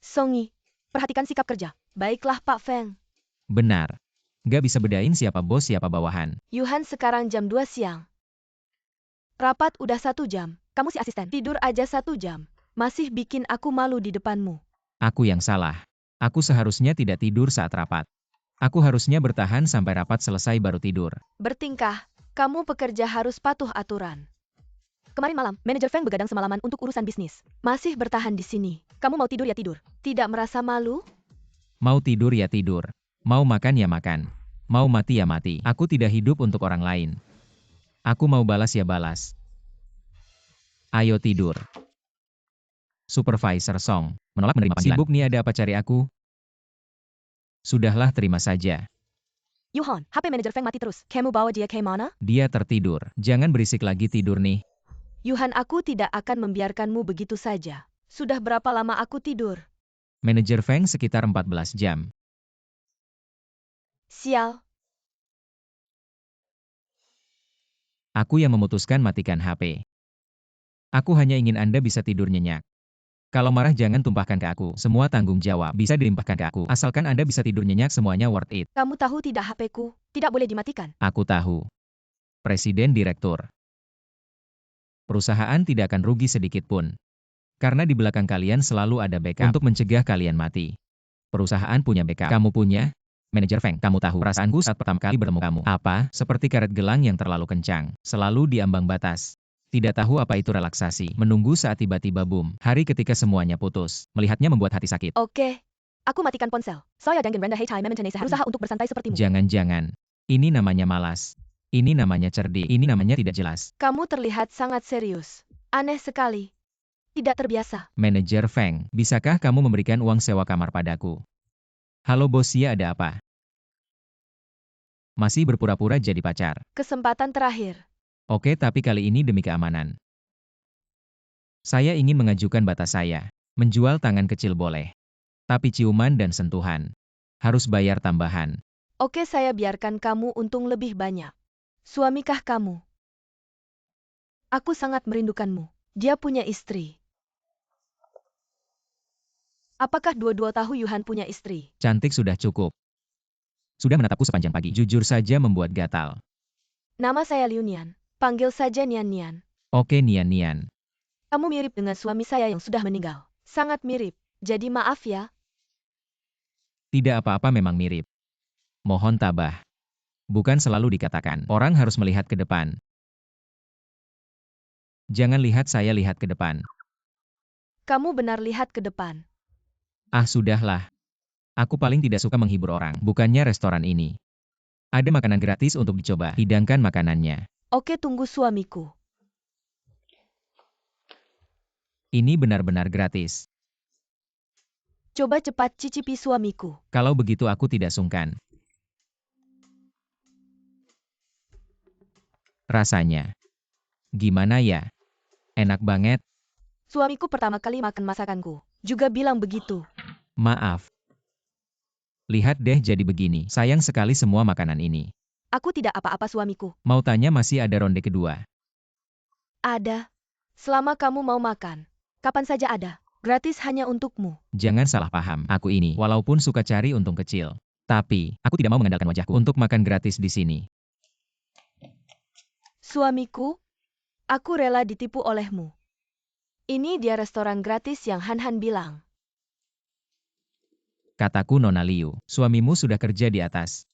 Songi, perhatikan sikap kerja. Baiklah Pak Feng. Benar. Nggak bisa bedain siapa bos siapa bawahan. Yuhan sekarang jam 2 siang. Rapat udah 1 jam. Kamu si asisten. Tidur aja 1 jam. Masih bikin aku malu di depanmu. Aku yang salah. Aku seharusnya tidak tidur saat rapat. Aku harusnya bertahan sampai rapat selesai baru tidur. Bertingkah, kamu pekerja harus patuh aturan. Kemarin malam, manajer Feng begadang semalaman untuk urusan bisnis. Masih bertahan di sini. Kamu mau tidur ya tidur. Tidak merasa malu? Mau tidur ya tidur. Mau makan ya makan. Mau mati ya mati. Aku tidak hidup untuk orang lain. Aku mau balas ya balas. Ayo tidur. Supervisor Song menolak menerima panggilan. Sibuk nih, ada apa cari aku? Sudahlah, terima saja. Yuhan, HP manajer Feng mati terus. Kamu bawa dia ke mana? Dia tertidur. Jangan berisik lagi, tidur nih. Yuhan, aku tidak akan membiarkanmu begitu saja. Sudah berapa lama aku tidur? Manajer Feng sekitar 14 jam. Sial. Aku yang memutuskan matikan HP. Aku hanya ingin Anda bisa tidur nyenyak. Kalau marah jangan tumpahkan ke aku. Semua tanggung jawab bisa dilimpahkan ke aku. Asalkan Anda bisa tidur nyenyak, semuanya worth it. Kamu tahu tidak HP-ku tidak boleh dimatikan. Aku tahu. Presiden Direktur. Perusahaan tidak akan rugi sedikit pun. Karena di belakang kalian selalu ada backup untuk mencegah kalian mati. Perusahaan punya backup. Kamu punya? Manajer Feng, kamu tahu perasaanku saat pertama kali bertemu kamu. Apa? Seperti karet gelang yang terlalu kencang. Selalu di ambang batas. Tidak tahu apa itu relaksasi. Menunggu saat tiba-tiba boom. Hari ketika semuanya putus. Melihatnya membuat hati sakit. Oke. Aku matikan ponsel. Saya dan Renda Hei Mementene berusaha untuk bersantai sepertimu. Jangan-jangan. Ini namanya malas. Ini namanya cerdik. Ini namanya tidak jelas. Kamu terlihat sangat serius. Aneh sekali. Tidak terbiasa. Manajer Feng, bisakah kamu memberikan uang sewa kamar padaku? Halo bos, ya ada apa? Masih berpura-pura jadi pacar. Kesempatan terakhir. Oke, tapi kali ini demi keamanan. Saya ingin mengajukan batas saya. Menjual tangan kecil boleh. Tapi ciuman dan sentuhan. Harus bayar tambahan. Oke, saya biarkan kamu untung lebih banyak. Suamikah kamu? Aku sangat merindukanmu. Dia punya istri. Apakah dua-dua tahu Yuhan punya istri? Cantik sudah cukup. Sudah menatapku sepanjang pagi. Jujur saja membuat gatal. Nama saya Liu Nian. Panggil saja Nian Nian. Oke Nian. Kamu mirip dengan suami saya yang sudah meninggal. Sangat mirip. Jadi maaf ya. Tidak apa-apa, memang mirip. Mohon tabah. Bukan selalu dikatakan, orang harus melihat ke depan. Jangan lihat saya, lihat ke depan. Kamu benar lihat ke depan. Ah sudahlah. Aku paling tidak suka menghibur orang. Bukannya restoran ini. Ada makanan gratis untuk dicoba. Hidangkan makanannya. Oke, tunggu suamiku. Ini benar-benar gratis. Coba cepat cicipi suamiku. Kalau begitu aku tidak sungkan. Rasanya. Gimana ya? Enak banget. Suamiku pertama kali makan masakanku. Juga bilang begitu. Maaf. Lihat deh jadi begini. Sayang sekali semua makanan ini. Aku tidak apa-apa suamiku. Mau tanya masih ada ronde kedua. Ada. Selama kamu mau makan. Kapan saja ada. Gratis hanya untukmu. Jangan salah paham. Aku ini, walaupun suka cari untung kecil. Tapi, aku tidak mau mengandalkan wajahku untuk makan gratis di sini. Suamiku, aku rela ditipu olehmu. Ini dia restoran gratis yang Han bilang. Kataku Nona Liu, suamimu sudah kerja di atas.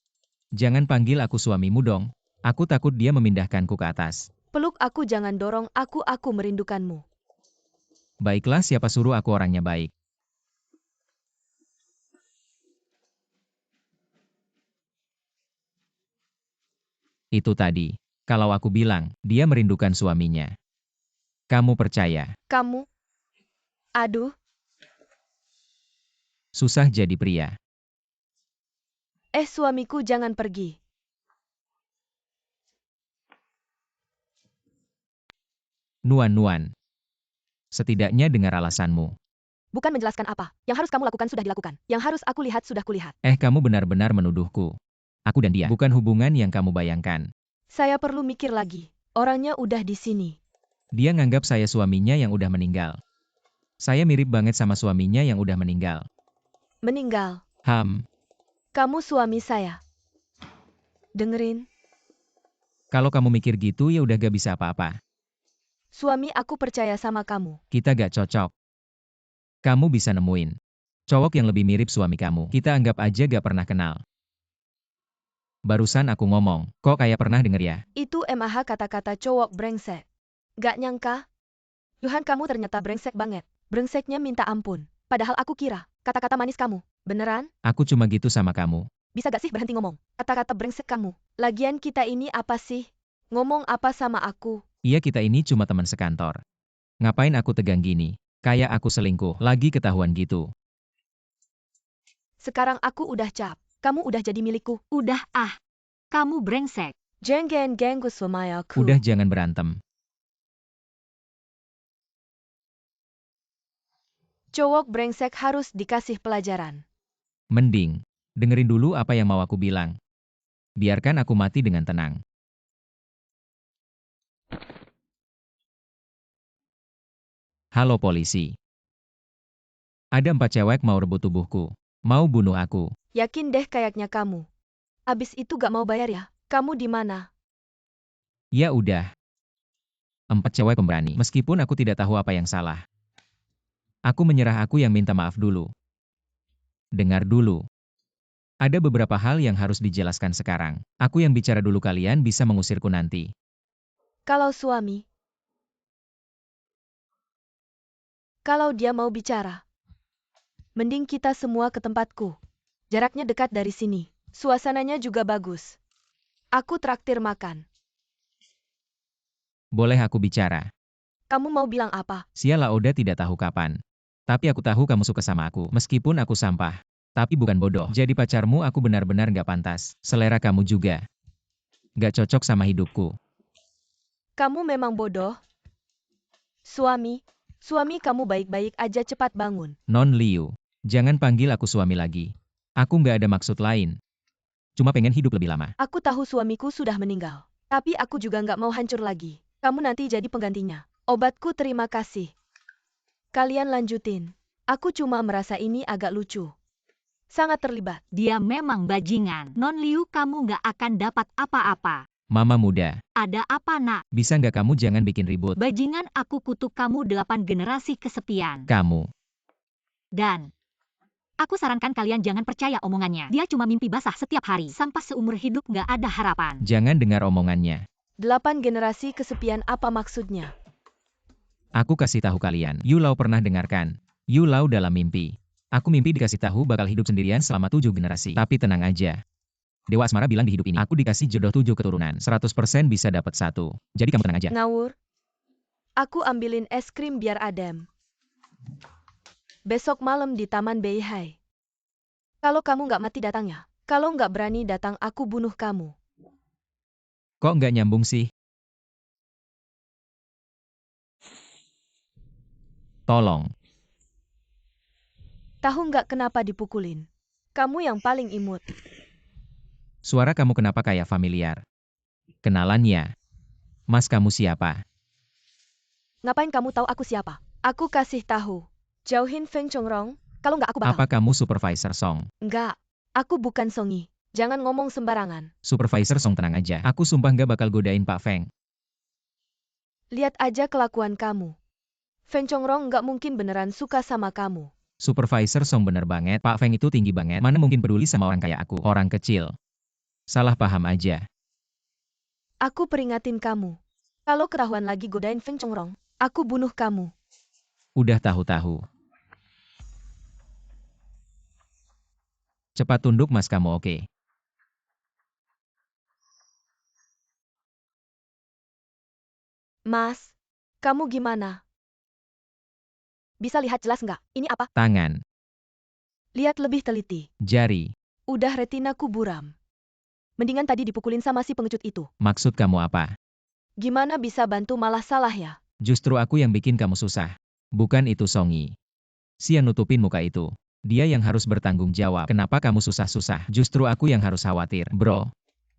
Jangan panggil aku suamimu dong. Aku takut dia memindahkanku ke atas. Peluk aku jangan dorong aku merindukanmu. Baiklah siapa suruh aku orangnya baik. Itu tadi, kalau aku bilang, dia merindukan suaminya. Kamu percaya? Kamu? Aduh, Susah jadi pria. suamiku jangan pergi. Nuan-nuan. Setidaknya dengar alasanmu. Bukan menjelaskan apa. Yang harus kamu lakukan sudah dilakukan. Yang harus aku lihat sudah kulihat. Kamu benar-benar menuduhku. Aku dan dia bukan hubungan yang kamu bayangkan. Saya perlu mikir lagi. Orangnya udah di sini. Dia nganggap saya suaminya yang udah meninggal. Saya mirip banget sama suaminya yang udah meninggal. Meninggal. Kamu suami saya. Dengerin. Kalau kamu mikir gitu ya udah gak bisa apa-apa. Suami aku percaya sama kamu. Kita gak cocok. Kamu bisa nemuin cowok yang lebih mirip suami kamu. Kita anggap aja gak pernah kenal. Barusan aku ngomong, kok kayak pernah denger ya? Itu MAH kata-kata cowok brengsek. Gak nyangka. Yuhan kamu ternyata brengsek banget. Brengseknya minta ampun. Padahal aku kira, kata-kata manis kamu. Beneran? Aku cuma gitu sama kamu. Bisa gak sih berhenti ngomong? Kata-kata brengsek kamu. Lagian kita ini apa sih? Ngomong apa sama aku? Iya kita ini cuma teman sekantor. Ngapain aku tegang gini? Kayak aku selingkuh, lagi ketahuan gitu. Sekarang aku udah cap. Kamu udah jadi milikku. Udah kamu brengsek. Jangan ganggu suami aku. Udah jangan berantem. Cowok brengsek harus dikasih pelajaran. Mending, dengerin dulu apa yang mau aku bilang. Biarkan aku mati dengan tenang. Halo polisi. Ada 4 cewek mau rebut tubuhku. Mau bunuh aku. Yakin deh kayaknya kamu. Abis itu gak mau bayar ya? Kamu di mana? Ya udah. 4 cewek pemberani. Meskipun aku tidak tahu apa yang salah. Aku menyerah aku yang minta maaf dulu. Dengar dulu. Ada beberapa hal yang harus dijelaskan sekarang. Aku yang bicara dulu kalian bisa mengusirku nanti. Kalau suami. Kalau dia mau bicara. Mending kita semua ke tempatku. Jaraknya dekat dari sini. Suasananya juga bagus. Aku traktir makan. Boleh aku bicara? Kamu mau bilang apa? Siala Oda tidak tahu kapan. Tapi aku tahu kamu suka sama aku. Meskipun aku sampah. Tapi bukan bodoh. Jadi pacarmu aku benar-benar gak pantas. Selera kamu juga. Gak cocok sama hidupku. Kamu memang bodoh. Suami kamu baik-baik aja cepat bangun. Non Liu. Jangan panggil aku suami lagi. Aku gak ada maksud lain. Cuma pengen hidup lebih lama. Aku tahu suamiku sudah meninggal. Tapi aku juga nggak mau hancur lagi. Kamu nanti jadi penggantinya. Obatku terima kasih. Kalian lanjutin. Aku cuma merasa ini agak lucu. Sangat terlibat. Dia memang bajingan. Non Liu kamu gak akan dapat apa-apa. Mama muda. Ada apa nak? Bisa nggak kamu jangan bikin ribut? Bajingan aku kutuk kamu 8 generasi kesepian. Kamu. Dan aku sarankan kalian jangan percaya omongannya. Dia cuma mimpi basah setiap hari. Sampai seumur hidup gak ada harapan. Jangan dengar omongannya. 8 generasi kesepian apa maksudnya? Aku kasih tahu kalian. Yu Lao pernah dengarkan. Yu Lao dalam mimpi. Aku mimpi dikasih tahu bakal hidup sendirian selama 7 generasi. Tapi tenang aja. Dewa Asmara bilang di hidup ini, aku dikasih jodoh 7 keturunan. 100% bisa dapat 1. Jadi kamu tenang aja. Ngawur. Aku ambilin es krim biar adem. Besok malam di Taman Beihai. Kalau kamu nggak mati datangnya. Kalau nggak berani datang aku bunuh kamu. Kok nggak nyambung sih? Tolong. Tahu nggak kenapa dipukulin? Kamu yang paling imut. Suara kamu kenapa kayak familiar? Kenalan ya. Mas, kamu siapa? Ngapain kamu tahu aku siapa? Aku kasih tahu. Jauhin Feng Chongrong, kalau nggak aku bakal. Apa kamu supervisor Song? Nggak, aku bukan Songi. Jangan ngomong sembarangan. Supervisor Song, tenang aja. Aku sumpah nggak bakal godain Pak Feng. Lihat aja kelakuan kamu. Feng Chongrong nggak mungkin beneran suka sama kamu. Supervisor Song, bener banget. Pak Feng itu tinggi banget. Mana mungkin peduli sama orang kayak aku? Orang kecil. Salah paham aja. Aku peringatin kamu. Kalau ketahuan lagi godain Feng Chongrong, aku bunuh kamu. Udah tahu-tahu. Cepat tunduk Mas, kamu oke? Mas, kamu gimana? Bisa lihat jelas nggak? Ini apa? Tangan, Lihat lebih teliti. jari. Udah retinaku buram. Mendingan tadi dipukulin sama si pengecut itu. Maksud kamu apa? Gimana bisa bantu malah salah ya? Justru aku yang bikin kamu susah. Bukan itu Songi. Si yang nutupin muka itu. Dia yang harus bertanggung jawab. Kenapa kamu susah-susah? Justru aku yang harus khawatir. Bro,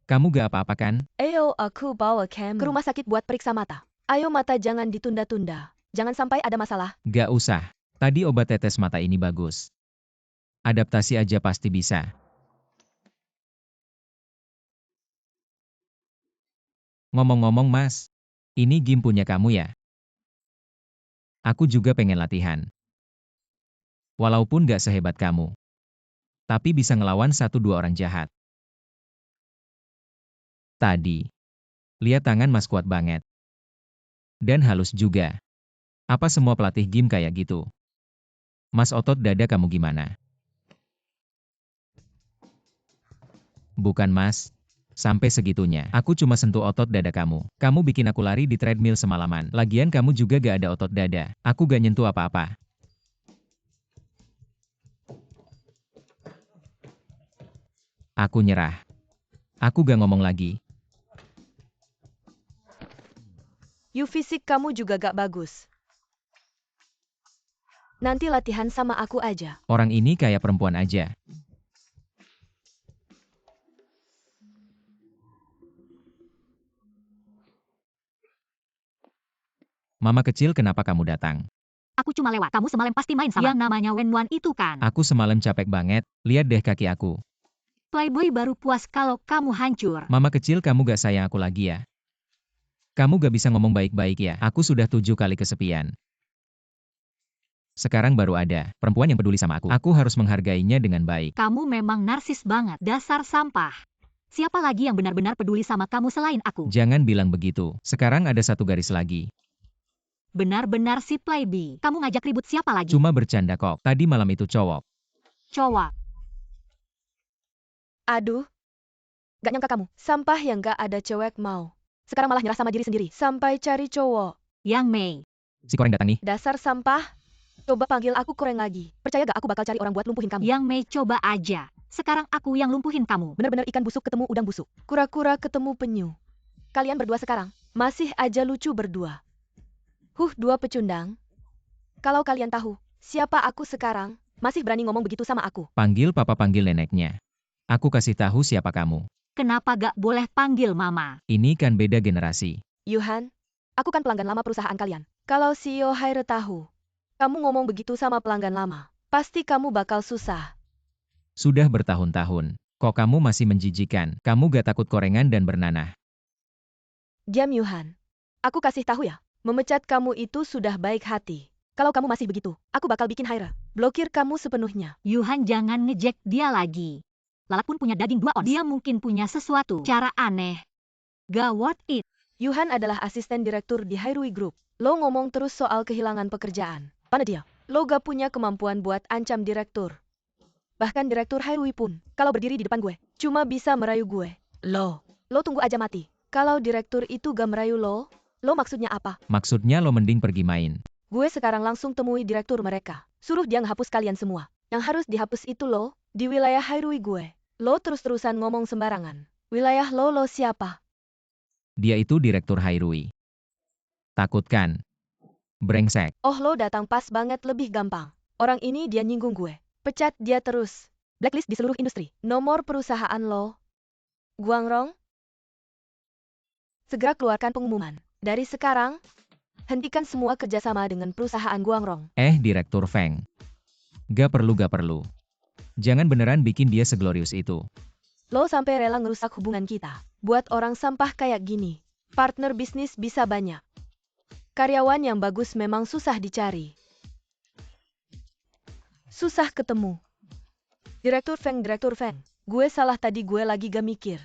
kamu gak apa-apa kan? Ayo aku bawa kamu ke rumah sakit buat periksa mata. Ayo mata jangan ditunda-tunda. Jangan sampai ada masalah. Gak usah. Tadi obat tetes mata ini bagus. Adaptasi aja pasti bisa. Ngomong-ngomong Mas, ini game punya kamu ya? Aku juga pengen latihan. Walaupun gak sehebat kamu. Tapi bisa ngelawan 1-2 orang jahat. Tadi. Lihat tangan Mas, kuat banget. Dan halus juga. Apa semua pelatih game kayak gitu? Mas, otot dada kamu gimana? Bukan Mas. Sampai segitunya. Aku cuma sentuh otot dada kamu. Kamu bikin aku lari di treadmill semalaman. Lagian kamu juga gak ada otot dada. Aku gak nyentuh apa-apa. Aku nyerah. Aku gak ngomong lagi. Fisik kamu juga gak bagus. Nanti latihan sama aku aja. Orang ini kayak perempuan aja. Mama kecil, kenapa kamu datang? Aku cuma lewat. Kamu semalam pasti main sama yang namanya Wenwan itu kan? Aku semalam capek banget. Lihat deh kaki aku. Playboy baru puas kalau kamu hancur. Mama kecil, kamu gak sayang aku lagi ya? Kamu gak bisa ngomong baik-baik ya? Aku sudah 7 kali kesepian. Sekarang baru ada perempuan yang peduli sama aku. Aku harus menghargainya dengan baik. Kamu memang narsis banget. Dasar sampah. Siapa lagi yang benar-benar peduli sama kamu selain aku? Jangan bilang begitu. Sekarang ada 1 garis lagi. Benar-benar si Playboy. Kamu ngajak ribut siapa lagi? Cuma bercanda kok. Tadi malam itu cowok. Cowok. Aduh. Gak nyangka kamu. Sampah yang gak ada cewek mau. Sekarang malah nyerah sama diri sendiri. Sampai cari cowok. Yang Mei. Si Koreng datang nih. Dasar sampah. Coba panggil aku Koreng lagi. Percaya gak aku bakal cari orang buat lumpuhin kamu. Yang Mei, coba aja. Sekarang aku yang lumpuhin kamu. Bener-bener ikan busuk ketemu udang busuk. Kura-kura ketemu penyu. Kalian berdua sekarang. Masih aja lucu berdua. 2 pecundang. Kalau kalian tahu siapa aku sekarang, masih berani ngomong begitu sama aku. Panggil papa, panggil neneknya. Aku kasih tahu siapa kamu. Kenapa gak boleh panggil mama? Ini kan beda generasi. Yuhan, aku kan pelanggan lama perusahaan kalian. Kalau CEO Haire tahu, kamu ngomong begitu sama pelanggan lama, pasti kamu bakal susah. Sudah bertahun-tahun. Kok kamu masih menjijikan? Kamu gak takut korengan dan bernanah? Diam Yuhan. Aku kasih tahu ya, memecat kamu itu sudah baik hati. Kalau kamu masih begitu, aku bakal bikin Haire blokir kamu sepenuhnya. Yuhan, jangan ngejek dia lagi. Lalat pun punya daging 2 ons. Dia mungkin punya sesuatu cara aneh. Gak worth it. Yuhan adalah asisten direktur di Hairui Group. Lo ngomong terus soal kehilangan pekerjaan. Mana dia? Lo gak punya kemampuan buat ancam direktur. Bahkan direktur Hairui pun, kalau berdiri di depan gue, cuma bisa merayu gue. Lo tunggu aja mati. Kalau direktur itu gak merayu lo maksudnya apa? Maksudnya lo mending pergi main. Gue sekarang langsung temui direktur mereka. Suruh dia ngehapus kalian semua. Yang harus dihapus itu lo, di wilayah Hairui gue. Lo terus-terusan ngomong sembarangan. Wilayah lo siapa? Dia itu direktur Hairui. Takut kan? Brengsek. Oh, lo datang pas banget, lebih gampang. Orang ini dia nyinggung gue. Pecat dia terus. Blacklist di seluruh industri. Nomor perusahaan lo. Guangrong? Segera keluarkan pengumuman. Dari sekarang, hentikan semua kerjasama dengan perusahaan Guangrong. Direktur Feng. Gak perlu. Jangan beneran bikin dia seglorius itu. Lo sampai rela ngerusak hubungan kita. Buat orang sampah kayak gini, partner bisnis bisa banyak. Karyawan yang bagus memang susah dicari. Susah ketemu. Direktur Feng, gue salah tadi, gue lagi gak mikir.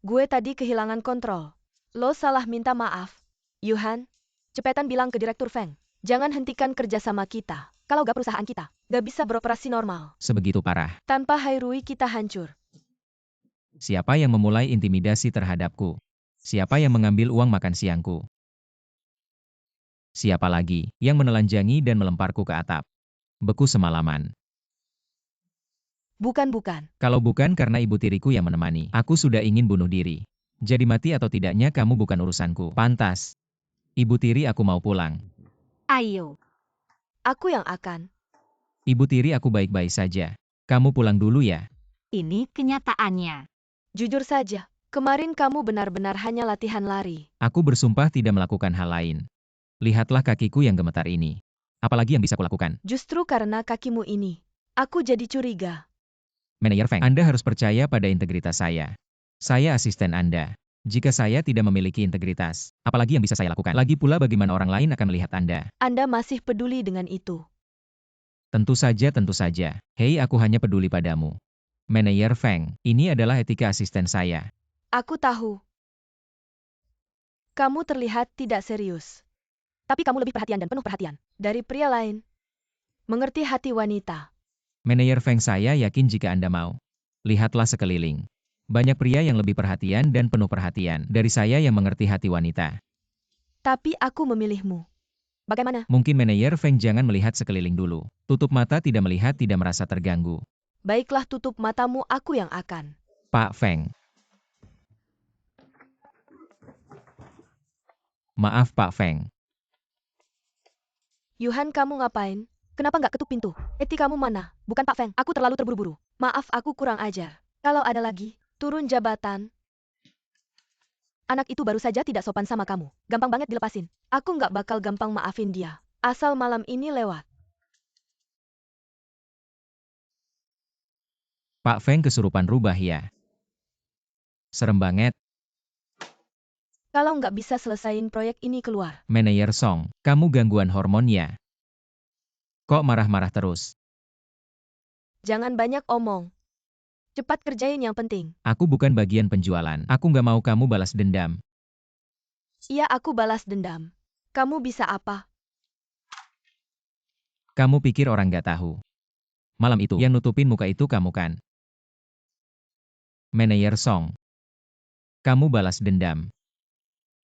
Gue tadi kehilangan kontrol. Lo salah minta maaf. Yuhan, cepetan bilang ke Direktur Feng, jangan hentikan kerjasama kita. Kalau gak perusahaan kita, gak bisa beroperasi normal. Sebegitu parah. Tanpa Hairui kita hancur. Siapa yang memulai intimidasi terhadapku? Siapa yang mengambil uang makan siangku? Siapa lagi yang menelanjangi dan melemparku ke atap? Beku semalaman. Bukan. Kalau bukan karena ibu tiriku yang menemani, aku sudah ingin bunuh diri. Jadi mati atau tidaknya kamu bukan urusanku. Pantas. Ibu tiri, aku mau pulang. Ayo. Aku yang akan. Ibu tiri, aku baik-baik saja. Kamu pulang dulu ya. Ini kenyataannya. Jujur saja, kemarin kamu benar-benar hanya latihan lari. Aku bersumpah tidak melakukan hal lain. Lihatlah kakiku yang gemetar ini. Apalagi yang bisa kulakukan? Justru karena kakimu ini, aku jadi curiga. Manajer Feng, Anda harus percaya pada integritas saya. Saya asisten Anda. Jika saya tidak memiliki integritas, apalagi yang bisa saya lakukan? Lagi pula bagaimana orang lain akan melihat Anda? Anda masih peduli dengan itu. Tentu saja. Hei, aku hanya peduli padamu. Manajer Feng, ini adalah etika asisten saya. Aku tahu. Kamu terlihat tidak serius. Tapi kamu lebih perhatian dan penuh perhatian dari pria lain. Mengerti hati wanita. Manajer Feng, saya yakin jika Anda mau. Lihatlah sekeliling. Banyak pria yang lebih perhatian dan penuh perhatian dari saya yang mengerti hati wanita. Tapi aku memilihmu. Bagaimana? Mungkin manajer Feng jangan melihat sekeliling dulu. Tutup mata, tidak melihat, tidak merasa terganggu. Baiklah, tutup matamu, aku yang akan. Pak Feng. Maaf Pak Feng. Yuhan, kamu ngapain? Kenapa nggak ketuk pintu? Kamu mana? Bukan Pak Feng, aku terlalu terburu-buru. Maaf, aku kurang ajar. Kalau ada lagi, turun jabatan. Anak itu baru saja tidak sopan sama kamu. Gampang banget dilepasin. Aku nggak bakal gampang maafin dia. Asal malam ini lewat. Pak Feng kesurupan rubah ya. Serem banget. Kalau nggak bisa selesain proyek ini, keluar. Manajer Song, kamu gangguan hormon ya? Kok marah-marah terus? Jangan banyak omong. Cepat kerjain yang penting. Aku bukan bagian penjualan. Aku nggak mau kamu balas dendam. Iya, aku balas dendam. Kamu bisa apa? Kamu pikir orang nggak tahu? Malam itu, yang nutupin muka itu kamu kan? Manajer Song. Kamu balas dendam.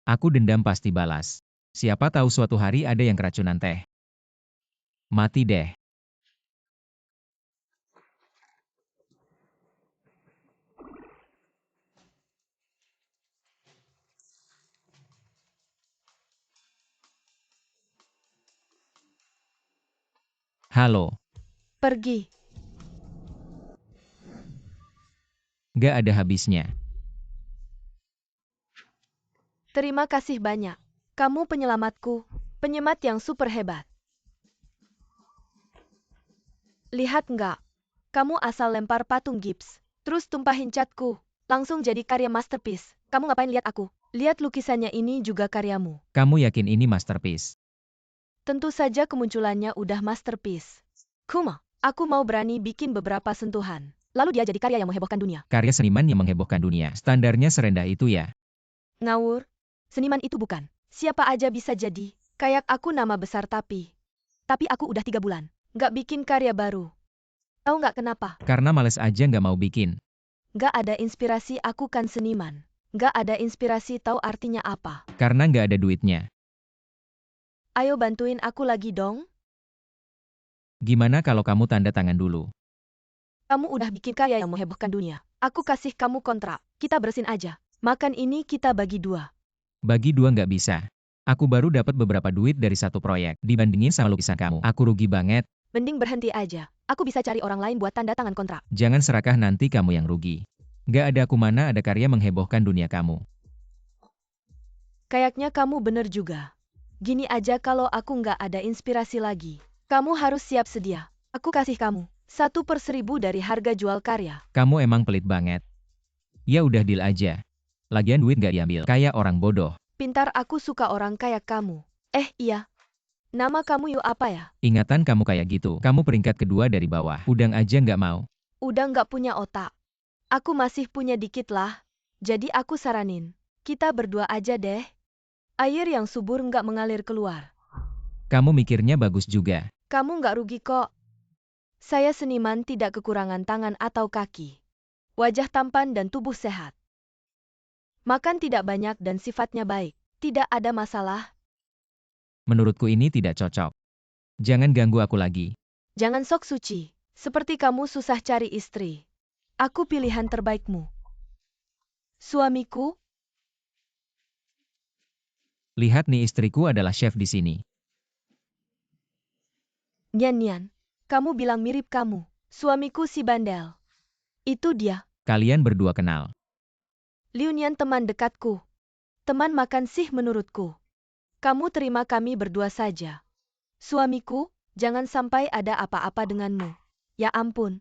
Aku dendam pasti balas. Siapa tahu suatu hari ada yang keracunan teh. Mati deh. Halo. Pergi. Gak ada habisnya. Terima kasih banyak. Kamu penyelamatku. Penyemat yang super hebat. Lihat nggak? Kamu asal lempar patung gips. Terus tumpahin catku. Langsung jadi karya masterpiece. Kamu ngapain lihat aku? Lihat lukisannya, ini juga karyamu. Kamu yakin ini masterpiece? Tentu saja kemunculannya udah masterpiece. Kuma, aku mau berani bikin beberapa sentuhan. Lalu dia jadi karya yang menghebohkan dunia. Karya seniman yang menghebohkan dunia. Standarnya serendah itu ya? Ngawur. Seniman itu bukan. Siapa aja bisa jadi. Kayak aku nama besar tapi aku udah 3 bulan. Nggak bikin karya baru. Tahu nggak kenapa? Karena males aja nggak mau bikin. Nggak ada inspirasi, aku kan seniman. Nggak ada inspirasi, tahu artinya apa? Karena nggak ada duitnya. Ayo bantuin aku lagi dong. Gimana kalau kamu tanda tangan dulu? Kamu udah bikin karya yang menghebohkan dunia. Aku kasih kamu kontrak. Kita beresin aja. Makan ini kita bagi 2. Bagi 2 nggak bisa. Aku baru dapat beberapa duit dari satu proyek. Dibandingin sama lukisan kamu, aku rugi banget. Mending berhenti aja. Aku bisa cari orang lain buat tanda tangan kontrak. Jangan serakah nanti kamu yang rugi. Gak ada aku mana ada karya menghebohkan dunia kamu. Kayaknya kamu bener juga. Gini aja kalau aku nggak ada inspirasi lagi. Kamu harus siap sedia. Aku kasih kamu 1/1000 dari harga jual karya. Kamu emang pelit banget. Ya udah deal aja. Lagian duit gak diambil, kayak orang bodoh. Pintar, aku suka orang kayak kamu. Iya. Nama kamu Yu apa ya? Ingatan kamu kayak gitu, kamu peringkat kedua dari bawah. Udang aja gak mau. Udah nggak punya otak. Aku masih punya dikit lah. Jadi aku saranin, kita berdua aja deh. Air yang subur nggak mengalir keluar. Kamu mikirnya bagus juga. Kamu nggak rugi kok. Saya seniman tidak kekurangan tangan atau kaki. Wajah tampan dan tubuh sehat. Makan tidak banyak dan sifatnya baik. Tidak ada masalah. Menurutku ini tidak cocok. Jangan ganggu aku lagi. Jangan sok suci. Seperti kamu susah cari istri. Aku pilihan terbaikmu. Suamiku, Lihat nih, istriku adalah chef di sini. Nian, kamu bilang mirip kamu. Suamiku si bandel. Itu dia. Kalian berdua kenal. Liu Nian teman dekatku. Teman makan sih menurutku. Kamu terima kami berdua saja. Suamiku, jangan sampai ada apa-apa denganmu. Ya ampun.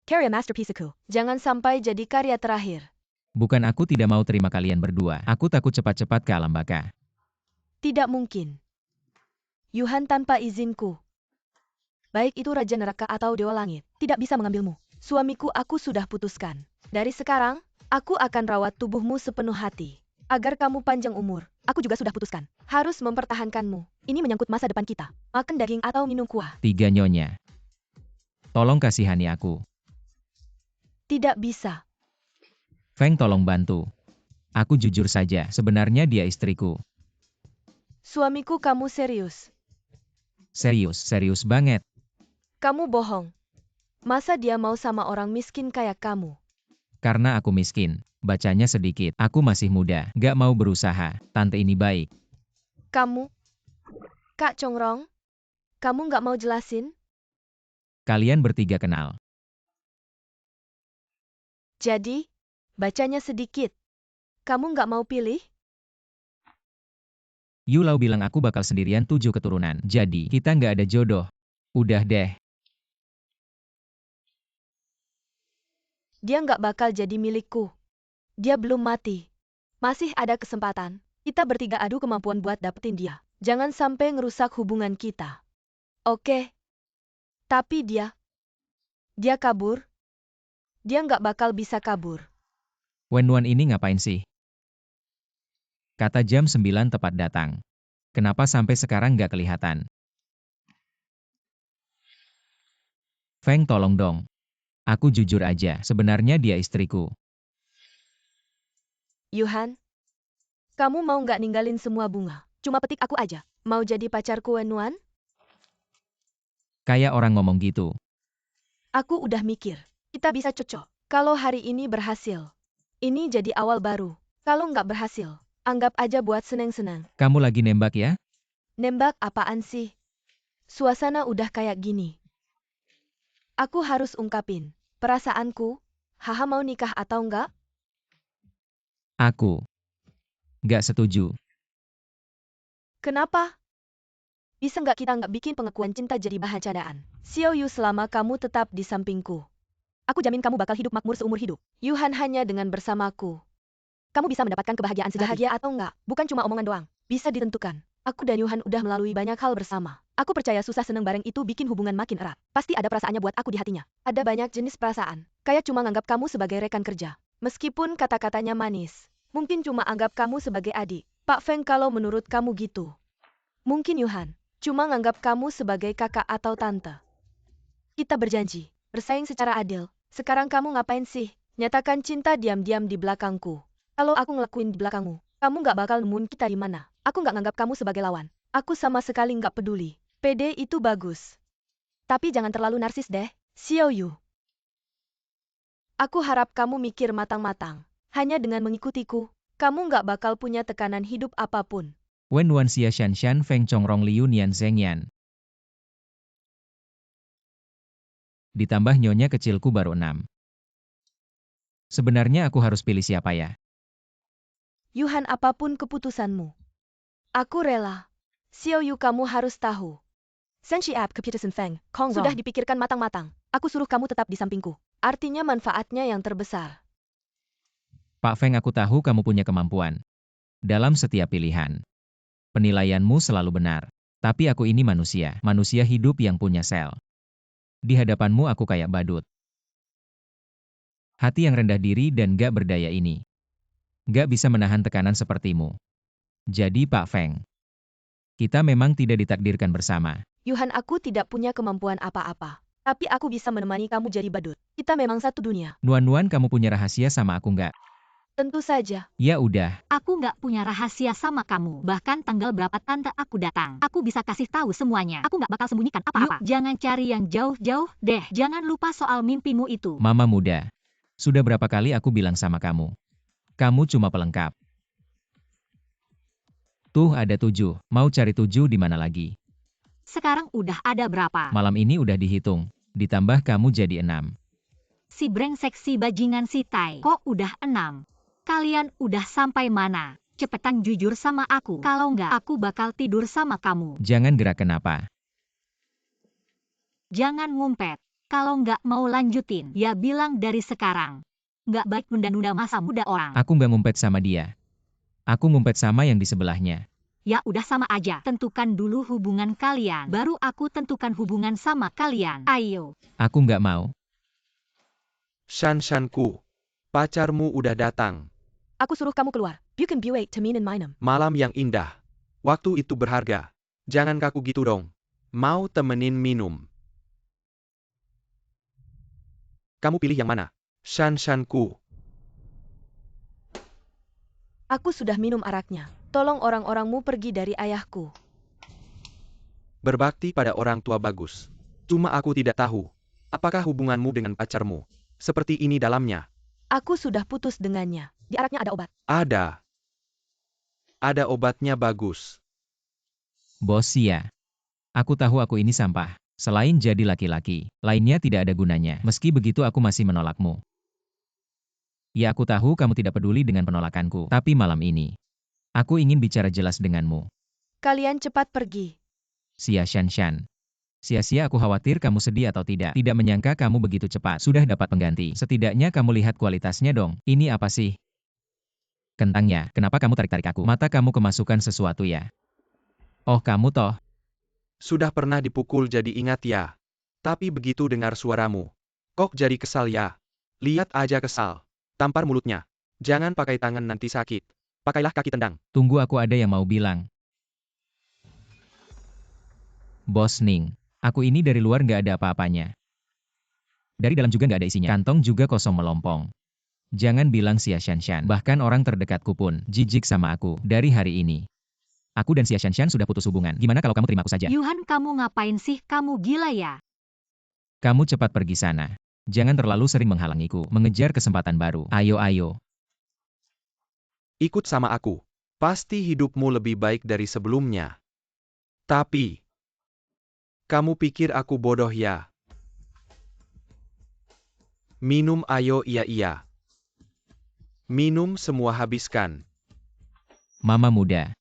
Karya masterpieceku. Jangan sampai jadi karya terakhir. Bukan aku tidak mau terima kalian berdua. Aku takut cepat-cepat ke alam baka. Tidak mungkin. Yuhan tanpa izinku. Baik itu Raja Neraka atau Dewa Langit, tidak bisa mengambilmu. Suamiku, aku sudah putuskan. Dari sekarang, aku akan rawat tubuhmu sepenuh hati. Agar kamu panjang umur. Aku juga sudah putuskan. Harus mempertahankanmu. Ini menyangkut masa depan kita. Makan daging atau minum kuah. 3 nyonya. Tolong kasihani aku. Tidak bisa. Feng, tolong bantu. Aku jujur saja, sebenarnya dia istriku. Suamiku, kamu serius. Serius banget. Kamu bohong. Masa dia mau sama orang miskin kayak kamu? Karena aku miskin. Bacanya sedikit. Aku masih muda. Gak mau berusaha. Tante ini baik. Kamu? Kak Congrong? Kamu nggak mau jelasin? Kalian bertiga kenal. Jadi, bacanya sedikit. Kamu nggak mau pilih? Yu Lao bilang aku bakal sendirian 7 keturunan. Jadi, kita nggak ada jodoh. Udah deh. Dia nggak bakal jadi milikku. Dia belum mati. Masih ada kesempatan. Kita bertiga adu kemampuan buat dapetin dia. Jangan sampai ngerusak hubungan kita. Oke. Tapi dia kabur. Dia nggak bakal bisa kabur. Wenwan ini ngapain sih? Kata jam 9 tepat datang. Kenapa sampai sekarang nggak kelihatan? Feng, tolong dong. Aku jujur aja, sebenarnya dia istriku. Yuhan, kamu mau nggak ninggalin semua bunga? Cuma petik aku aja. Mau jadi pacarku Wenwan? Kayak orang ngomong gitu. Aku udah mikir. Kita bisa cocok. Kalau hari ini berhasil. Ini jadi awal baru. Kalau nggak berhasil, anggap aja buat seneng-seneng. Kamu lagi nembak ya? Nembak apaan sih? Suasana udah kayak gini. Aku harus ungkapin perasaanku. Haha, mau nikah atau enggak? Aku nggak setuju. Kenapa? Bisa nggak kita nggak bikin pengakuan cinta jadi bahan candaan? Xiao Yu, selama kamu tetap di sampingku, aku jamin kamu bakal hidup makmur seumur hidup. Yuhan, hanya dengan bersamaku, kamu bisa mendapatkan kebahagiaan sejati. Bahagia atau enggak, bukan cuma omongan doang. Bisa ditentukan. Aku dan Yuhan udah melalui banyak hal bersama. Aku percaya susah seneng bareng itu bikin hubungan makin erat. Pasti ada perasaannya buat aku di hatinya. Ada banyak jenis perasaan. Kayak cuma nganggap kamu sebagai rekan kerja. Meskipun kata-katanya manis. Mungkin cuma anggap kamu sebagai adik. Pak Feng, kalau menurut kamu gitu. Mungkin Yuhan cuma nganggap kamu sebagai kakak atau tante. Kita berjanji bersaing secara adil. Sekarang kamu ngapain sih? Nyatakan cinta diam-diam di belakangku. Kalau aku ngelakuin di belakangmu, kamu nggak bakal nemuin kita di mana. Aku nggak nganggap kamu sebagai lawan. Aku sama sekali nggak peduli. Pede itu bagus. Tapi jangan terlalu narsis deh, Xiao Yu. Aku harap kamu mikir matang-matang. Hanya dengan mengikutiku, kamu nggak bakal punya tekanan hidup apapun. Wenwan Xia Shanshan Feng Chongrong Liu Nian Zhengyan. Ditambah nyonya kecilku baru 6. Sebenarnya aku harus pilih siapa ya? Yuhan, apapun keputusanmu. Aku rela. Xiao Yu, kamu harus tahu. Senshi App ke Peterson Feng, Kong sudah dipikirkan matang-matang. Aku suruh kamu tetap di sampingku. Artinya manfaatnya yang terbesar. Pak Feng, aku tahu kamu punya kemampuan. Dalam setiap pilihan. Penilaianmu selalu benar. Tapi aku ini manusia hidup yang punya sel. Di hadapanmu aku kayak badut. Hati yang rendah diri dan gak berdaya ini. Gak bisa menahan tekanan sepertimu. Jadi Pak Feng, kita memang tidak ditakdirkan bersama. Yuhan, aku tidak punya kemampuan apa-apa. Tapi aku bisa menemani kamu jadi badut. Kita memang satu dunia. Nuan-nuan, kamu punya rahasia sama aku nggak? Tentu saja. Ya udah, Aku nggak punya rahasia sama kamu. Bahkan tanggal berapa tante aku datang. Aku bisa kasih tahu semuanya. Aku nggak bakal sembunyikan apa-apa. Yuk, jangan cari yang jauh-jauh deh. Jangan lupa soal mimpimu itu. Mama muda. Sudah berapa kali aku bilang sama kamu? Kamu cuma pelengkap. Tuh ada 7, mau cari 7 di mana lagi? Sekarang udah ada berapa? Malam ini udah dihitung, ditambah kamu jadi 6. Si brengsek si bajingan si Tai. Kok udah 6? Kalian udah sampai mana? Cepetan jujur sama aku. Kalau nggak, aku bakal tidur sama kamu. Jangan gerak kenapa? Jangan ngumpet. Kalau nggak mau lanjutin, ya bilang dari sekarang. Nggak baik nunda-nunda masa muda orang. Aku nggak ngumpet sama dia. Aku ngumpet sama yang di sebelahnya. Ya udah sama aja. Tentukan dulu hubungan kalian. Baru aku tentukan hubungan sama kalian. Ayo. Aku nggak mau. Shan-shanku, pacarmu udah datang. Aku suruh kamu keluar. You can be wait to mean in minem. Malam yang indah. Waktu itu berharga. Jangan kaku gitu dong. Mau temenin minum. Kamu pilih yang mana? Shan-shanku. Aku sudah minum araknya. Tolong orang-orangmu pergi dari ayahku. Berbakti pada orang tua bagus. Cuma aku tidak tahu. Apakah hubunganmu dengan pacarmu seperti ini dalamnya? Aku sudah putus dengannya. Di araknya ada obat. Ada. Ada obatnya bagus. Bos ya. Aku tahu aku ini sampah. Selain jadi laki-laki, lainnya tidak ada gunanya. Meski begitu aku masih menolakmu. Ya aku tahu kamu tidak peduli dengan penolakanku. Tapi malam ini, aku ingin bicara jelas denganmu. Kalian cepat pergi. Sia Shan-shan. Sia-sia aku khawatir kamu sedih atau tidak. Tidak menyangka kamu begitu cepat. Sudah dapat pengganti. Setidaknya kamu lihat kualitasnya dong. Ini apa sih? Kentangnya, kenapa kamu tarik-tarik aku? Mata kamu kemasukan sesuatu ya? Oh kamu toh. Sudah pernah dipukul jadi ingat ya. Tapi begitu dengar suaramu, kok jadi kesal ya? Lihat aja kesal. Tampar mulutnya. Jangan pakai tangan nanti sakit. Pakailah kaki tendang. Tunggu, aku ada yang mau bilang. Bos Ning, aku ini dari luar nggak ada apa-apanya. Dari dalam juga nggak ada isinya. Kantong juga kosong melompong. Jangan bilang Sia Shan-shan. Bahkan orang terdekatku pun jijik sama aku dari hari ini. Aku dan Sia Shan-shan sudah putus hubungan. Gimana kalau kamu terima aku saja? Yuhan, kamu ngapain sih? Kamu gila ya? Kamu cepat pergi sana. Jangan terlalu sering menghalangiku. Mengejar kesempatan baru. Ayo. Ikut sama aku. Pasti hidupmu lebih baik dari sebelumnya. Tapi, kamu pikir aku bodoh ya? Minum ayo iya. Minum semua habiskan. Mama muda.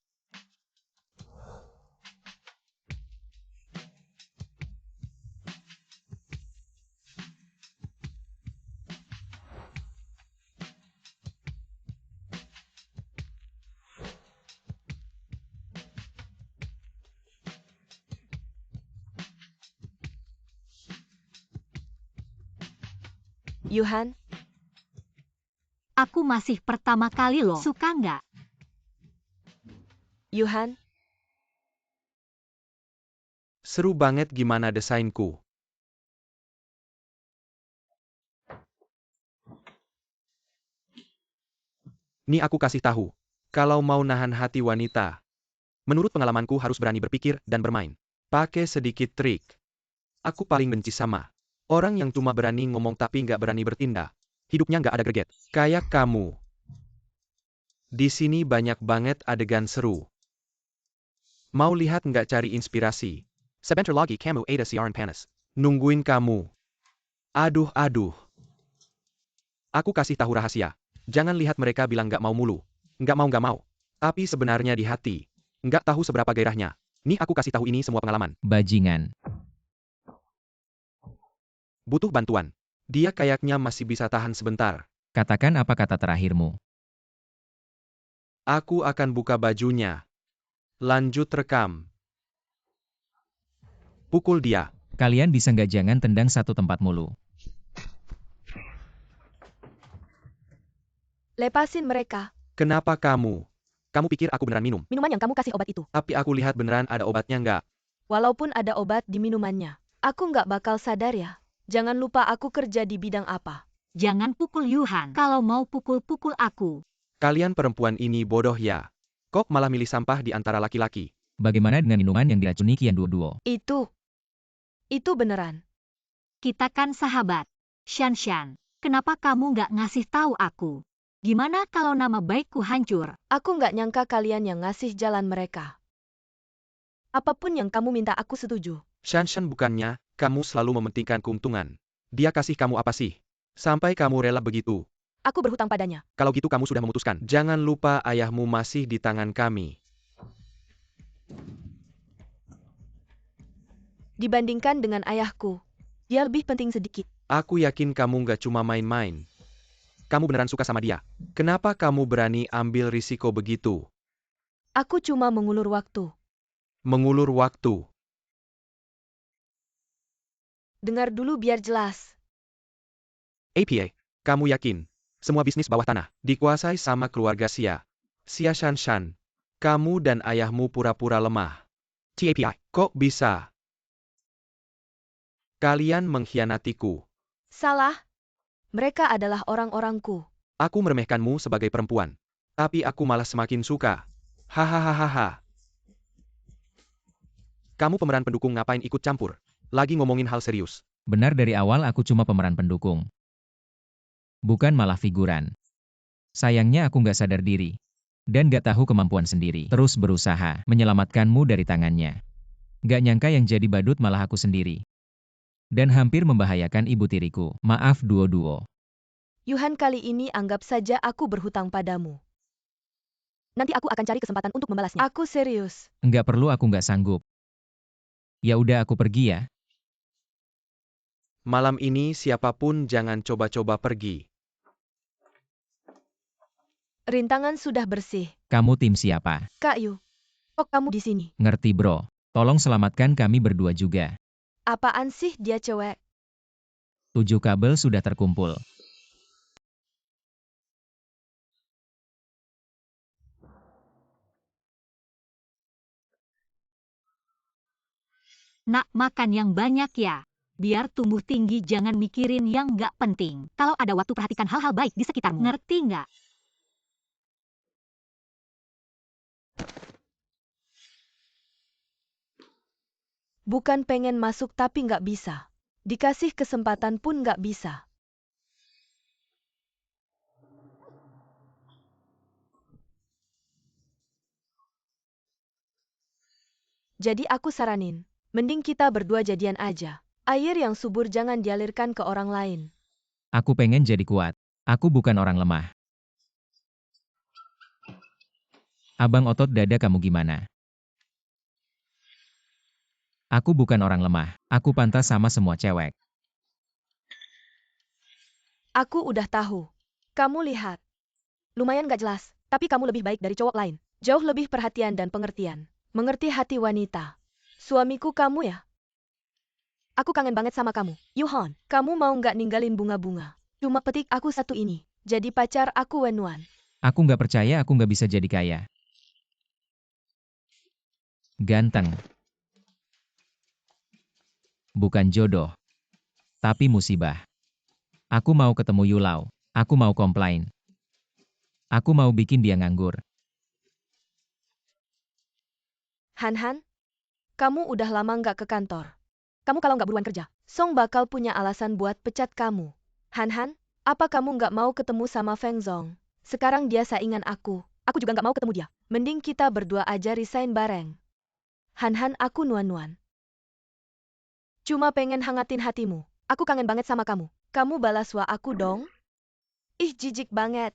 Yuhan, Aku masih pertama kali loh. Suka nggak? Yuhan, Seru banget gimana desainku. Nih aku kasih tahu. Kalau mau nahan hati wanita, menurut pengalamanku harus berani berpikir dan bermain. Pakai sedikit trik. Aku paling benci sama orang yang cuma berani ngomong tapi nggak berani bertindak. Hidupnya nggak ada greget. Kayak kamu. Di sini banyak banget adegan seru. Mau lihat nggak cari inspirasi? Sebentar lagi kamu ada siaran panas. Nungguin kamu. Aduh, aduh. Aku kasih tahu rahasia. Jangan lihat mereka bilang nggak mau mulu. Nggak mau. Tapi sebenarnya di hati. Nggak tahu seberapa gairahnya. Nih aku kasih tahu ini semua pengalaman. Bajingan. Butuh bantuan. Dia kayaknya masih bisa tahan sebentar. Katakan apa kata terakhirmu. Aku akan buka bajunya. Lanjut rekam. Pukul dia. Kalian bisa nggak jangan tendang satu tempat mulu. Lepasin mereka. Kenapa kamu? Kamu pikir aku beneran minum? Minuman yang kamu kasih obat itu. Tapi aku lihat beneran ada obatnya nggak? Walaupun ada obat di minumannya, aku nggak bakal sadar ya. Jangan lupa aku kerja di bidang apa. Jangan pukul Yuhan. Kalau mau pukul-pukul aku. Kalian perempuan ini bodoh ya. Kok malah milih sampah di antara laki-laki? Bagaimana dengan minuman yang diracuni Qian Duo? Itu beneran. Kita kan sahabat. Shan, kenapa kamu nggak ngasih tahu aku? Gimana kalau nama baikku hancur? Aku nggak nyangka kalian yang ngasih jalan mereka. Apapun yang kamu minta aku setuju. Shan, bukannya, kamu selalu mementingkan keuntungan. Dia kasih kamu apa sih? Sampai kamu rela begitu. Aku berhutang padanya. Kalau gitu kamu sudah memutuskan. Jangan lupa ayahmu masih di tangan kami. Dibandingkan dengan ayahku, dia lebih penting sedikit. Aku yakin kamu nggak cuma main-main. Kamu beneran suka sama dia. Kenapa kamu berani ambil risiko begitu? Aku cuma mengulur waktu. Mengulur waktu. Dengar dulu biar jelas. APA, kamu yakin? Semua bisnis bawah tanah dikuasai sama keluarga Xia. Xia Shan. Kamu dan ayahmu pura-pura lemah. TAPI, kok bisa? Kalian mengkhianatiku. Salah. Mereka adalah orang-orangku. Aku meremehkanmu sebagai perempuan. Tapi aku malah semakin suka. Hahaha. Kamu pemeran pendukung ngapain ikut campur? Lagi ngomongin hal serius. Benar dari awal aku cuma pemeran pendukung. Bukan malah figuran. Sayangnya aku nggak sadar diri. Dan nggak tahu kemampuan sendiri. Terus berusaha menyelamatkanmu dari tangannya. Nggak nyangka yang jadi badut malah aku sendiri. Dan hampir membahayakan ibu tiriku. Maaf Duo. Yuhan, kali ini anggap saja aku berhutang padamu. Nanti aku akan cari kesempatan untuk membalasnya. Aku serius. Nggak perlu, aku nggak sanggup. Ya udah aku pergi ya. Malam ini siapapun jangan coba-coba pergi. Rintangan sudah bersih. Kamu tim siapa? Kak Yu, kok kamu di sini? Ngerti bro. Tolong selamatkan kami berdua juga. Apaan sih dia cewek? 7 kabel sudah terkumpul. Nak, makan yang banyak ya. Biar tumbuh tinggi, jangan mikirin yang nggak penting. Kalau ada waktu perhatikan hal-hal baik di sekitarmu. Ngerti nggak? Bukan pengen masuk tapi nggak bisa. Dikasih kesempatan pun nggak bisa. Jadi aku saranin, mending kita berdua jadian aja. Air yang subur jangan dialirkan ke orang lain. Aku pengen jadi kuat. Aku bukan orang lemah. Abang otot dada kamu gimana? Aku bukan orang lemah. Aku pantas sama semua cewek. Aku udah tahu. Kamu lihat. Lumayan gak jelas, tapi kamu lebih baik dari cowok lain. Jauh lebih perhatian dan pengertian. Mengerti hati wanita. Suamiku kamu ya? Aku kangen banget sama kamu. Yuhan, kamu mau nggak ninggalin bunga-bunga? Cuma petik aku satu ini. Jadi pacar aku Wenwan. Aku nggak percaya aku nggak bisa jadi kaya. Ganteng. Bukan jodoh. Tapi musibah. Aku mau ketemu Yulau. Aku mau komplain. Aku mau bikin dia nganggur. Han, kamu udah lama nggak ke kantor. Kamu kalau nggak buruan kerja, Song bakal punya alasan buat pecat kamu. Han, apa kamu nggak mau ketemu sama Feng Zong? Sekarang dia saingan aku. Aku juga nggak mau ketemu dia. Mending kita berdua aja resign bareng. Han, aku Nuan. Cuma pengen hangatin hatimu. Aku kangen banget sama kamu. Kamu balas wa aku dong? Ih, jijik banget.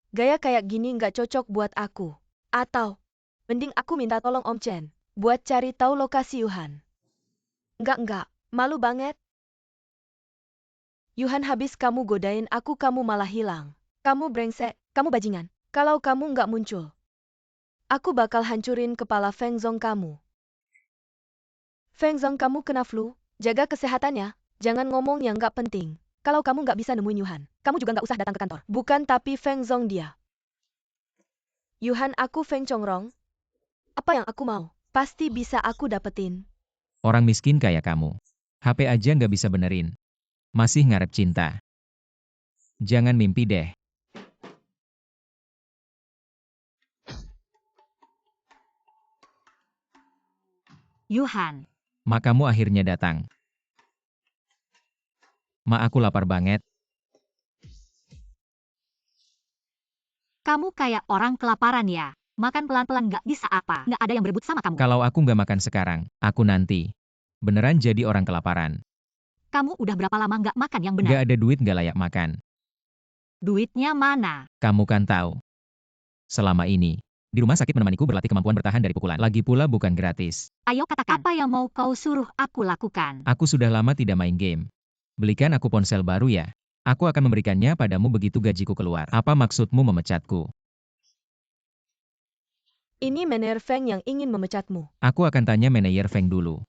Gaya kayak gini nggak cocok buat aku. Atau, mending aku minta tolong Om Chen buat cari tahu lokasi Yuhan. Enggak, malu banget. Yuhan, habis kamu godain aku kamu malah hilang. Kamu brengsek, kamu bajingan. Kalau kamu nggak muncul, aku bakal hancurin kepala Feng Zong kamu. Feng Zong, kamu kena flu, jaga kesehatannya, jangan ngomong yang nggak penting. Kalau kamu nggak bisa nemuin Yuhan, kamu juga nggak usah datang ke kantor. Bukan tapi Feng Zong dia. Yuhan, aku Feng Chongrong. Apa yang aku mau, pasti bisa aku dapetin. Orang miskin kayak kamu. HP aja nggak bisa benerin. Masih ngarep cinta. Jangan mimpi deh. Yuhan, Mak kamu akhirnya datang. Ma, aku lapar banget. kamu kayak orang kelaparan ya. Makan pelan-pelan nggak bisa apa. Nggak ada yang berebut sama kamu. Kalau aku nggak makan sekarang, aku nanti beneran jadi orang kelaparan. Kamu udah berapa lama nggak makan yang benar? Nggak ada duit, nggak layak makan. Duitnya mana? Kamu kan tahu. Selama ini, di rumah sakit menemaniku berlatih kemampuan bertahan dari pukulan. Lagi pula bukan gratis. Ayo katakan, apa yang mau kau suruh aku lakukan? Aku sudah lama tidak main game. Belikan aku ponsel baru ya. Aku akan memberikannya padamu begitu gajiku keluar. Apa maksudmu memecatku? Ini Manajer Feng yang ingin memecatmu. Aku akan tanya manajer Feng dulu.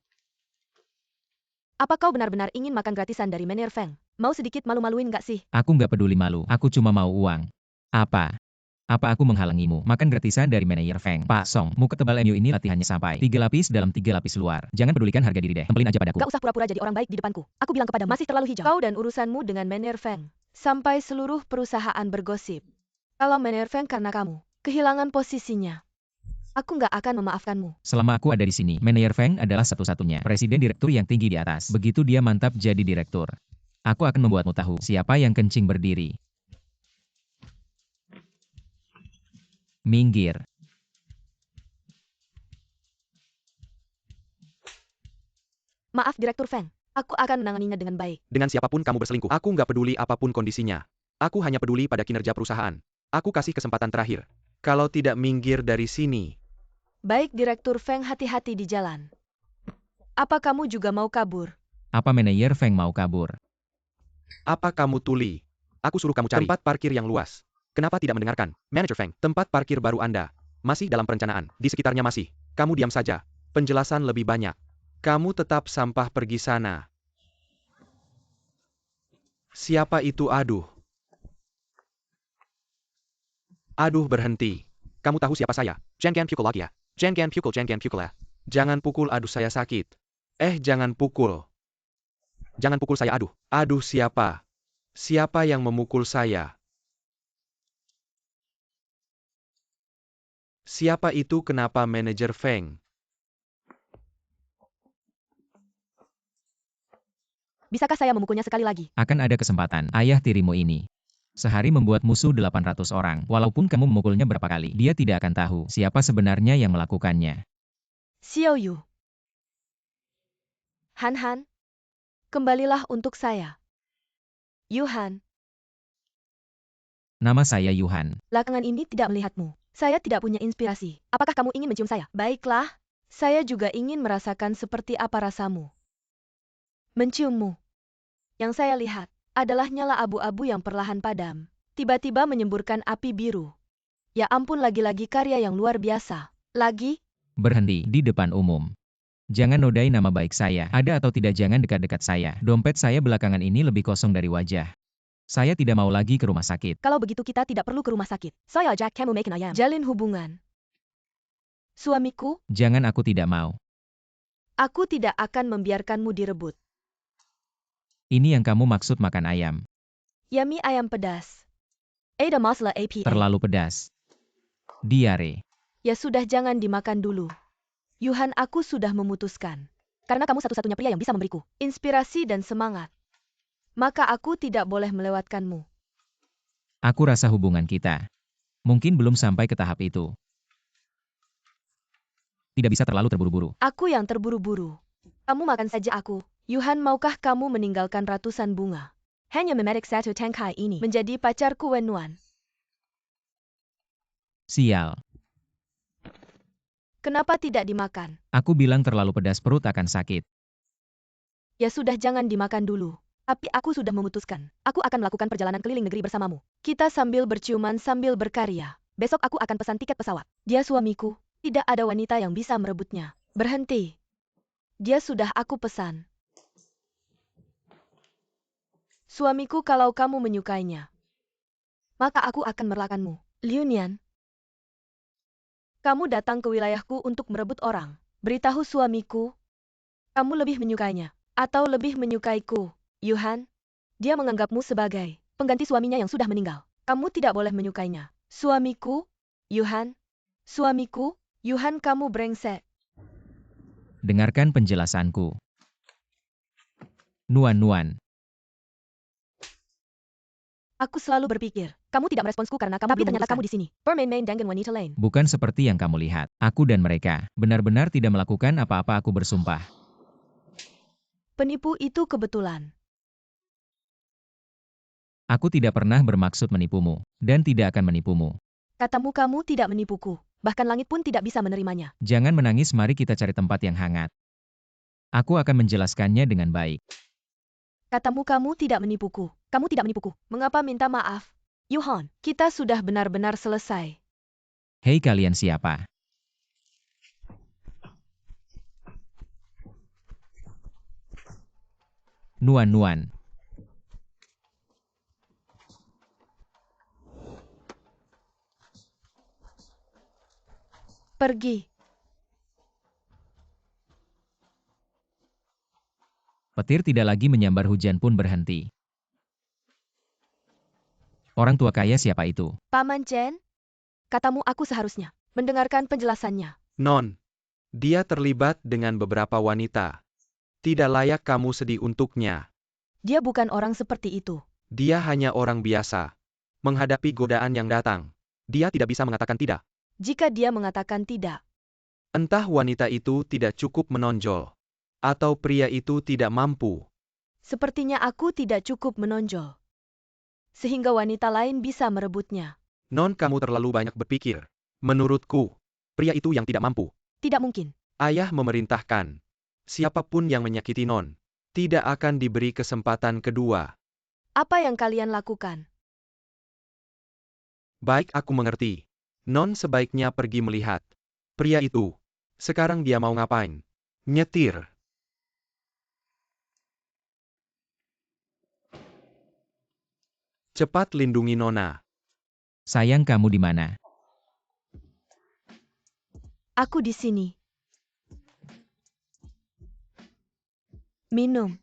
Apa kau benar-benar ingin makan gratisan dari Manajer Feng? Mau sedikit malu-maluin nggak sih? Aku nggak peduli malu, aku cuma mau uang. Apa? Apa aku menghalangimu? Makan gratisan dari manajer Feng. Pak Song, muka tebal MU ini latihannya sampai 3 lapis dalam 3 lapis luar. Jangan pedulikan harga diri deh, tempelin aja padaku. Gak usah pura-pura jadi orang baik di depanku. Aku bilang kepada masih terlalu hijau. Kau dan urusanmu dengan Manajer Feng. Sampai seluruh perusahaan bergosip. Kalau Manajer Feng karena kamu kehilangan posisinya, aku nggak akan memaafkanmu. Selama aku ada di sini, manajer Feng adalah satu-satunya presiden direktur yang tinggi di atas. Begitu dia mantap jadi direktur, aku akan membuatmu tahu siapa yang kencing berdiri. Minggir. Maaf Direktur Feng, aku akan menanganinya dengan baik. Dengan siapapun kamu berselingkuh, aku nggak peduli apapun kondisinya. Aku hanya peduli pada kinerja perusahaan. Aku kasih kesempatan terakhir. Kalau tidak minggir dari sini. Baik Direktur Feng, hati-hati di jalan. Apa kamu juga mau kabur? Apa manajer Feng mau kabur? Apa kamu tuli? Aku suruh kamu cari tempat parkir yang luas. Kenapa tidak mendengarkan? Manajer Feng, tempat parkir baru Anda. Masih dalam perencanaan, di sekitarnya masih. Kamu diam saja. Penjelasan lebih banyak. Kamu tetap sampah pergi sana. Siapa itu? Aduh. Aduh, berhenti. Kamu tahu siapa saya? Jangan pukul lagi ya. Jangan pukul ya. Jangan pukul, aduh saya sakit. Jangan pukul. Jangan pukul saya, aduh. Aduh, siapa? Siapa yang memukul saya? Siapa itu? Kenapa manajer Feng? Bisakah saya memukulnya sekali lagi? Akan ada kesempatan, ayah tirimu ini. Sehari membuat musuh 800 orang. Walaupun kamu memukulnya berapa kali, dia tidak akan tahu siapa sebenarnya yang melakukannya. Xiao Yu. Han, kembalilah untuk saya. Yuhan, Nama saya Yuhan. belakangan ini tidak melihatmu. Saya tidak punya inspirasi. Apakah kamu ingin mencium saya? Baiklah, saya juga ingin merasakan seperti apa rasamu. Menciummu. Yang saya lihat adalah nyala abu-abu yang perlahan padam. Tiba-tiba menyemburkan api biru. Ya ampun, lagi-lagi karya yang luar biasa. Lagi, Berhenti di depan umum. Jangan nodai nama baik saya. Ada atau tidak, jangan dekat-dekat saya. Dompet saya belakangan ini lebih kosong dari wajah. Saya tidak mau lagi ke rumah sakit. kalau begitu kita tidak perlu ke rumah sakit. Saya ajak kamu makan ayam. Jalin hubungan. Suamiku, Jangan, aku tidak mau. aku tidak akan membiarkanmu direbut. Ini yang kamu maksud makan ayam. Yummy ayam pedas. Ada masalah APA. Terlalu pedas. Diare. Ya sudah, jangan dimakan dulu. Yuhan, aku sudah memutuskan. Karena kamu satu-satunya pria yang bisa memberiku inspirasi dan semangat. Maka aku tidak boleh melewatkanmu. Aku rasa hubungan kita mungkin belum sampai ke tahap itu. Tidak bisa terlalu terburu-buru. Aku yang terburu-buru. Kamu makan saja aku. Yuhan, maukah kamu meninggalkan ratusan bunga hanya memetik satu tangkai ini menjadi pacarku Wenwan? Sial. Kenapa tidak dimakan? Aku bilang terlalu pedas, perut akan sakit. Ya sudah, jangan dimakan dulu. Tapi aku sudah memutuskan. Aku akan melakukan perjalanan keliling negeri bersamamu. Kita sambil berciuman sambil berkarya. Besok aku akan pesan tiket pesawat. Dia suamiku. Tidak ada wanita yang bisa merebutnya. Berhenti. Dia sudah aku pesan. Suamiku, kalau kamu menyukainya, maka aku akan merelakanmu. Liu Nian, kamu datang ke wilayahku untuk merebut orang. Beritahu suamiku, kamu lebih menyukainya, atau lebih menyukaiku. Yuhan, dia menganggapmu sebagai pengganti suaminya yang sudah meninggal. Kamu tidak boleh menyukainya. Suamiku, Yuhan, suamiku, Yuhan, kamu brengsek. Dengarkan penjelasanku. Nuan. Aku selalu berpikir, kamu tidak meresponsku karena kamu tapi ternyata kamu di sini. Bermain-main dengan wanita lain. Bukan seperti yang kamu lihat. Aku dan mereka benar-benar tidak melakukan apa-apa, aku bersumpah. Penipu itu kebetulan. Aku tidak pernah bermaksud menipumu, dan tidak akan menipumu. Katamu kamu tidak menipuku. Bahkan langit pun tidak bisa menerimanya. Jangan menangis, mari kita cari tempat yang hangat. Aku akan menjelaskannya dengan baik. Katamu kamu tidak menipuku. Kamu tidak menipuku. Mengapa minta maaf? Yuhan, kita sudah benar-benar selesai. Hei, kalian siapa? Nuan. Pergi. Petir tidak lagi menyambar, hujan pun berhenti. Orang tua kaya siapa itu? Paman Chen, katamu aku seharusnya mendengarkan penjelasannya. Non, dia terlibat dengan beberapa wanita. Tidak layak kamu sedih untuknya. Dia bukan orang seperti itu. Dia hanya orang biasa. Menghadapi godaan yang datang, dia tidak bisa mengatakan tidak. Jika dia mengatakan tidak, Entah wanita itu tidak cukup menonjol, atau pria itu tidak mampu. sepertinya aku tidak cukup menonjol. Sehingga wanita lain bisa merebutnya. Non, kamu terlalu banyak berpikir. Menurutku, pria itu yang tidak mampu. Tidak mungkin. Ayah memerintahkan, siapapun yang menyakiti Non, tidak akan diberi kesempatan kedua. Apa yang kalian lakukan? Baik, aku mengerti. Non sebaiknya pergi melihat. Pria itu. Sekarang dia mau ngapain? Nyetir. Cepat lindungi Nona. Sayang, kamu di mana? Aku di sini. Minum.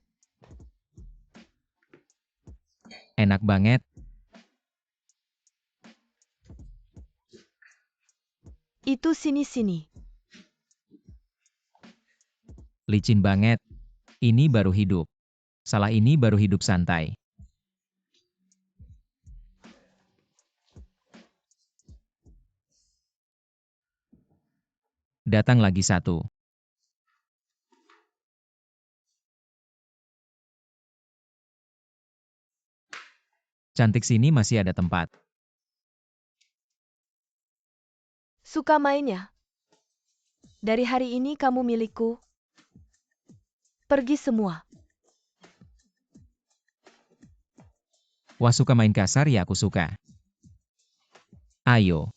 Enak banget. Itu sini-sini. Licin banget. Ini baru hidup. Salah, ini baru hidup santai. Datang lagi satu. Cantik, sini masih ada tempat. Suka mainnya? Dari hari ini kamu milikku. Pergi semua. Wah, suka main kasar ya, aku suka. Ayo.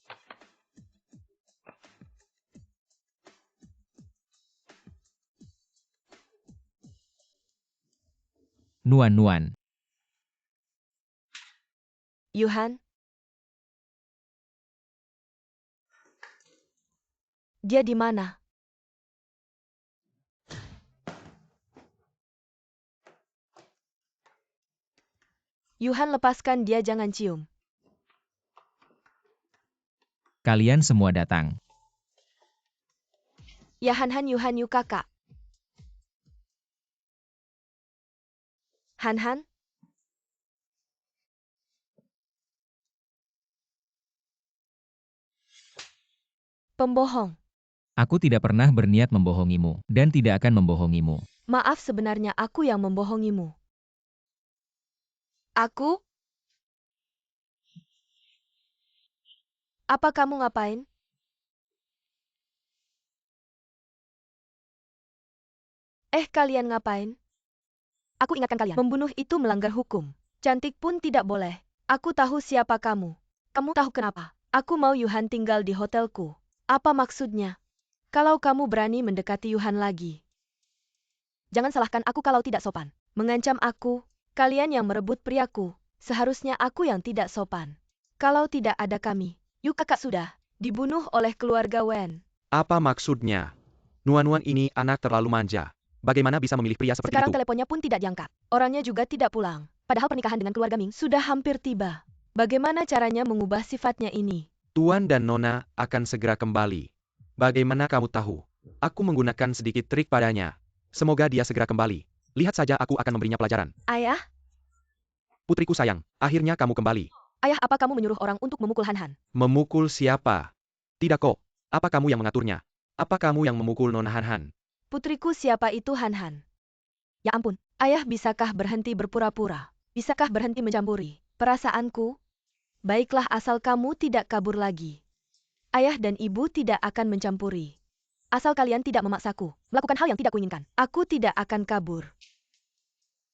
Nuan. Yuhan. Dia di mana? Yuhan, lepaskan dia, jangan cium. Kalian semua datang. Ya Han, Yuhan, yu kakak. Han. Pembohong. Aku tidak pernah berniat membohongimu, dan tidak akan membohongimu. Maaf, sebenarnya aku yang membohongimu. Aku? Apa kamu ngapain? Kalian ngapain? Aku ingatkan kalian, membunuh itu melanggar hukum. Cantik pun tidak boleh. Aku tahu siapa kamu. Kamu tahu kenapa? Aku mau Yuhan tinggal di hotelku. Apa maksudnya? Kalau kamu berani mendekati Yuhan lagi. Jangan salahkan aku kalau tidak sopan. Mengancam aku, kalian yang merebut priaku. Seharusnya aku yang tidak sopan. Kalau tidak ada kami, yuk kakak sudah dibunuh oleh keluarga Wen. Apa maksudnya? Nuan-nuan ini anak terlalu manja. Bagaimana bisa memilih pria seperti Sekarang itu? teleponnya pun tidak diangkat. Orangnya juga tidak pulang. Padahal pernikahan dengan keluarga Ming sudah hampir tiba. Bagaimana caranya mengubah sifatnya ini? Tuan dan Nona akan segera kembali. Bagaimana kamu tahu? Aku menggunakan sedikit trik padanya. Semoga dia segera kembali. Lihat saja, aku akan memberinya pelajaran. Ayah? Putriku sayang, akhirnya kamu kembali. Ayah, apa kamu menyuruh orang untuk memukul Han Han? Memukul siapa? Tidak kok. Apa kamu yang mengaturnya? Apa kamu yang memukul Nona Han Han? Putriku, siapa itu Han Han? Ya ampun, ayah, bisakah berhenti berpura-pura? Bisakah berhenti mencampuri perasaanku? Baiklah, asal kamu tidak kabur lagi. Ayah dan ibu tidak akan mencampuri. Asal kalian tidak memaksaku melakukan hal yang tidak kuinginkan. Aku tidak akan kabur.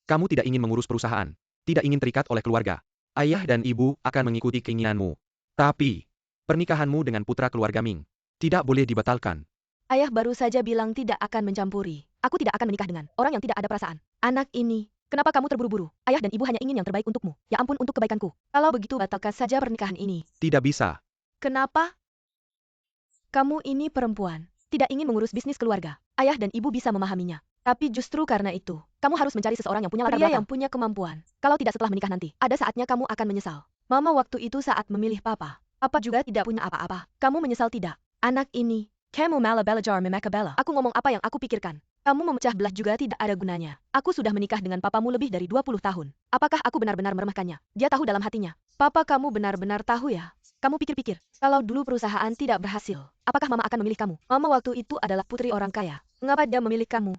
Kamu tidak ingin mengurus perusahaan. Tidak ingin terikat oleh keluarga. Ayah dan ibu akan mengikuti keinginanmu. Tapi, pernikahanmu dengan putra keluarga Ming tidak boleh dibatalkan. Ayah baru saja bilang tidak akan mencampuri. Aku tidak akan menikah dengan orang yang tidak ada perasaan. Anak ini, kenapa kamu terburu-buru? Ayah dan ibu hanya ingin yang terbaik untukmu. Ya ampun, untuk kebaikanku. Kalau begitu, batalkan saja pernikahan ini. Tidak bisa. Kenapa? Kamu ini perempuan, tidak ingin mengurus bisnis keluarga. Ayah dan ibu bisa memahaminya. Tapi justru karena itu, kamu harus mencari seseorang yang punya latar belakang, yang punya kemampuan. Kalau tidak setelah menikah nanti, ada saatnya kamu akan menyesal. Mama waktu itu saat memilih papa. Papa juga tidak punya apa-apa. Kamu menyesal tidak? Anak ini, kamu malah belajar memakabela. Aku ngomong apa yang aku pikirkan. Kamu memecah belah juga tidak ada gunanya. Aku sudah menikah dengan papamu lebih dari 20 tahun. Apakah aku benar-benar meremehkannya? Dia tahu dalam hatinya. Papa kamu benar-benar tahu ya? Kamu pikir-pikir, kalau dulu perusahaan tidak berhasil, apakah mama akan memilih kamu? Mama waktu itu adalah putri orang kaya. Mengapa dia memilih kamu?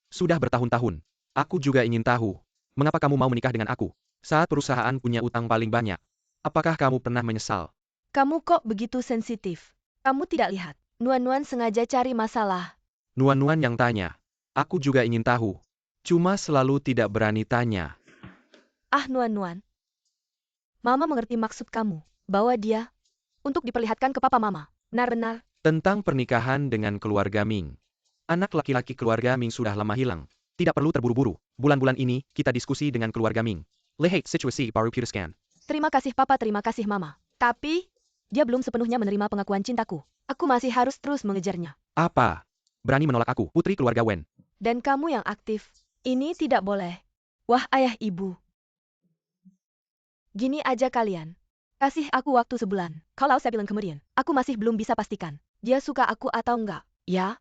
Sudah bertahun-tahun. Aku juga ingin tahu, mengapa kamu mau menikah dengan aku? Saat perusahaan punya utang paling banyak. Apakah kamu pernah menyesal? Kamu kok begitu sensitif? Kamu tidak lihat, Nuan-Nuan sengaja cari masalah. Nuan-nuan yang tanya. Aku juga ingin tahu. Cuma selalu tidak berani tanya. Ah, Nuan-Nuan. Mama mengerti maksud kamu, bahwa dia untuk diperlihatkan ke papa mama. Benar-benar. Tentang pernikahan dengan keluarga Ming. Anak laki-laki keluarga Ming sudah lama hilang. Tidak perlu terburu-buru. Bulan-bulan ini, kita diskusi dengan keluarga Ming. Lihat situasi baru Puriskan. Terima kasih papa, terima kasih mama. Tapi, dia belum sepenuhnya menerima pengakuan cintaku. Aku masih harus terus mengejarnya. Apa? Berani menolak aku, putri keluarga Wen. Dan kamu yang aktif. Ini tidak boleh. Wah, ayah ibu. Gini aja kalian. Kasih aku waktu sebulan. Kalau sebulan kemudian, aku masih belum bisa pastikan. Dia suka aku atau enggak. Ya?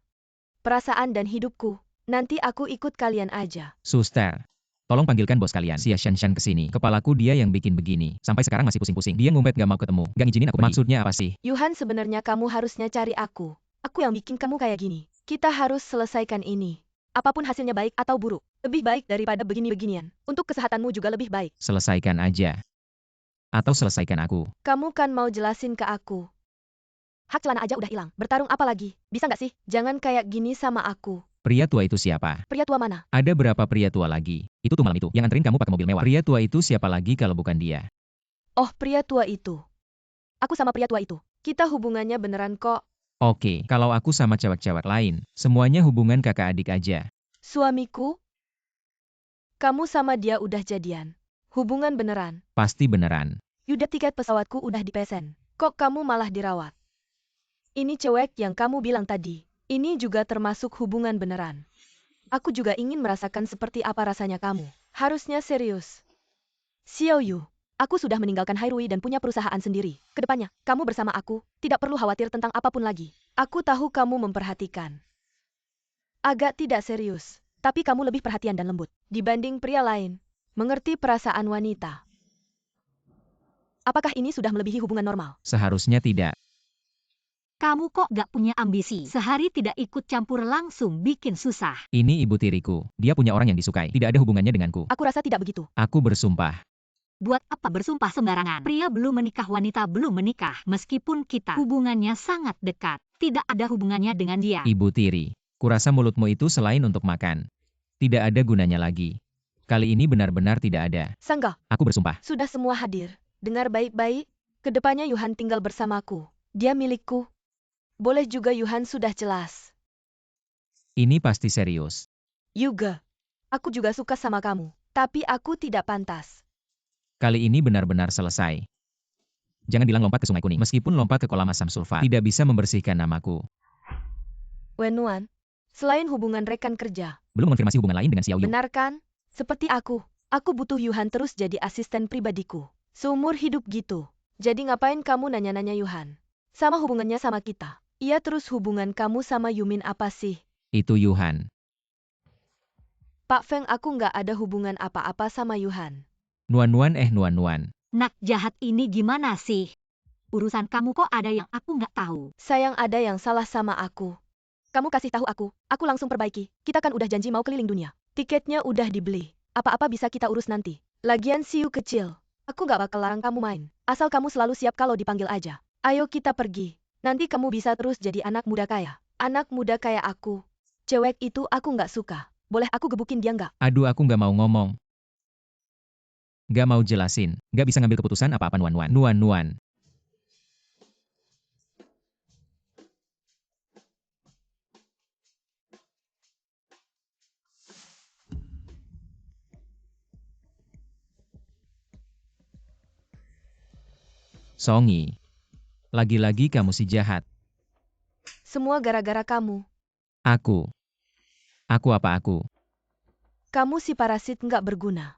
Perasaan dan hidupku. Nanti aku ikut kalian aja. Suster, tolong panggilkan bos kalian, si Shan-Shan ke sini. Kepalaku dia yang bikin begini. Sampai sekarang masih pusing-pusing. Dia ngumpet gak mau ketemu. Gak ngizinin aku pergi. Maksudnya apa sih? Yuhan, sebenarnya kamu harusnya cari aku. Aku yang bikin kamu kayak gini. Kita harus selesaikan ini. Apapun hasilnya baik atau buruk. Lebih baik daripada begini-beginian. Untuk kesehatanmu juga lebih baik. Selesaikan aja. Atau selesaikan aku. Kamu kan mau jelasin ke aku. Hak celana aja udah hilang. Bertarung apa lagi? Bisa nggak sih? Jangan kayak gini sama aku. Pria tua itu siapa? Pria tua mana? Ada berapa pria tua lagi? Itu tuh malam itu, yang anterin kamu pakai mobil mewah. Pria tua itu siapa lagi kalau bukan dia? Oh, pria tua itu. Aku sama pria tua itu. Kita hubungannya beneran kok. Oke, kalau aku sama cewek-cewek lain, semuanya hubungan kakak adik aja. Suamiku? Kamu sama dia udah jadian. Hubungan beneran. Pasti beneran. Yuda, tiket pesawatku udah dipesen. Kok kamu malah dirawat? Ini cewek yang kamu bilang tadi. Ini juga termasuk hubungan beneran. Aku juga ingin merasakan seperti apa rasanya kamu. Harusnya serius. Xiao Yu, aku sudah meninggalkan Hairui dan punya perusahaan sendiri. Kedepannya, kamu bersama aku, tidak perlu khawatir tentang apapun lagi. Aku tahu kamu memperhatikan. Agak tidak serius, tapi kamu lebih perhatian dan lembut dibanding pria lain. Mengerti perasaan wanita. Apakah ini sudah melebihi hubungan normal? Seharusnya tidak. Kamu kok gak punya ambisi? Sehari tidak ikut campur langsung bikin susah. Ini ibu tiriku. Dia punya orang yang disukai. Tidak ada hubungannya denganku. Aku rasa tidak begitu. Aku bersumpah. Buat apa bersumpah sembarangan? Pria belum menikah, wanita belum menikah. Meskipun kita hubungannya sangat dekat, tidak ada hubungannya dengan dia. Ibu tiri, kurasa mulutmu itu selain untuk makan. Tidak ada gunanya lagi. Kali ini benar-benar tidak ada. Sangga, Aku bersumpah. sudah semua hadir. Dengar baik-baik, kedepannya Yuhan tinggal bersamaku. Dia milikku. Boleh juga Yuhan sudah jelas. Ini pasti serius. Yuga, aku juga suka sama kamu. Tapi aku tidak pantas. Kali ini benar-benar selesai. Jangan bilang lompat ke Sungai Kuning. Meskipun lompat ke kolam asam sulfat, tidak bisa membersihkan namaku. Wenwan, selain hubungan rekan kerja, Belum mengonfirmasi hubungan lain dengan Xiao Yu. benar kan? Seperti aku butuh Yuhan terus jadi asisten pribadiku. Seumur hidup gitu. Jadi ngapain kamu nanya-nanya Yuhan? Sama hubungannya sama kita. Iya, terus hubungan kamu sama Yumin apa sih? Itu Yuhan. Pak Feng, aku nggak ada hubungan apa-apa sama Yuhan. Nuan-nuan. Nak jahat ini gimana sih? Urusan kamu kok ada yang aku nggak tahu. Sayang, ada yang salah sama aku. Kamu kasih tahu aku langsung perbaiki. Kita kan udah janji mau keliling dunia. Tiketnya udah dibeli. Apa-apa bisa kita urus nanti. Lagian Siu kecil. Aku nggak bakal larang kamu main. Asal kamu selalu siap kalau dipanggil aja. Ayo kita pergi. Nanti kamu bisa terus jadi anak muda kaya. Anak muda kayak aku. Cewek itu aku nggak suka. Boleh aku gebukin dia nggak? Aduh, aku nggak mau ngomong. Nggak mau jelasin. Nggak bisa ngambil keputusan apa-apa Nuan-nuan. Nuan-nuan. Songi. Lagi-lagi kamu si jahat. Semua gara-gara kamu. Aku. Aku apa aku? Kamu si parasit nggak berguna.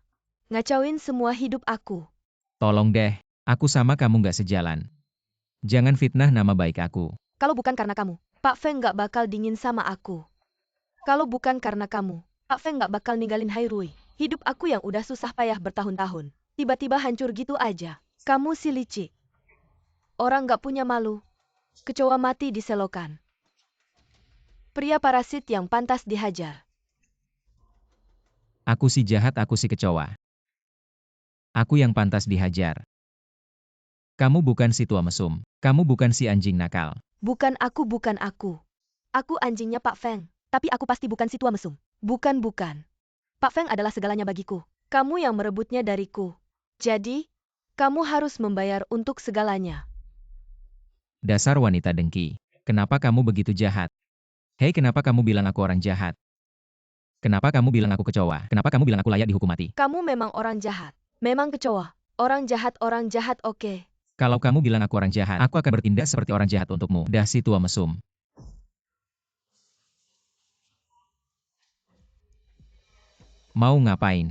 Ngacauin semua hidup aku. Tolong deh. Aku sama kamu nggak sejalan. Jangan fitnah nama baik aku. Kalau bukan karena kamu, Pak Feng nggak bakal dingin sama aku. Kalau bukan karena kamu, Pak Feng nggak bakal ninggalin Hairui. Hidup aku yang udah susah payah bertahun-tahun. Tiba-tiba hancur gitu aja. Kamu si licik. Orang nggak punya malu. Kecoa mati diselokan. Pria parasit yang pantas dihajar. Aku si jahat, aku si kecoa. Aku yang pantas dihajar. Kamu bukan si tua mesum. Kamu bukan si anjing nakal. Bukan aku. Aku anjingnya Pak Feng. Tapi aku pasti bukan si tua mesum. Bukan. Pak Feng adalah segalanya bagiku. Kamu yang merebutnya dariku. Jadi, kamu harus membayar untuk segalanya. Dasar wanita dengki. Kenapa kamu begitu jahat? Hei, kenapa kamu bilang aku orang jahat? Kenapa kamu bilang aku kecoa? Kenapa kamu bilang aku layak dihukum mati? Kamu memang orang jahat. Memang kecoa. Orang jahat, oke. Kalau kamu bilang aku orang jahat, aku akan bertindak seperti orang jahat untukmu. Dah si tua mesum. Mau ngapain?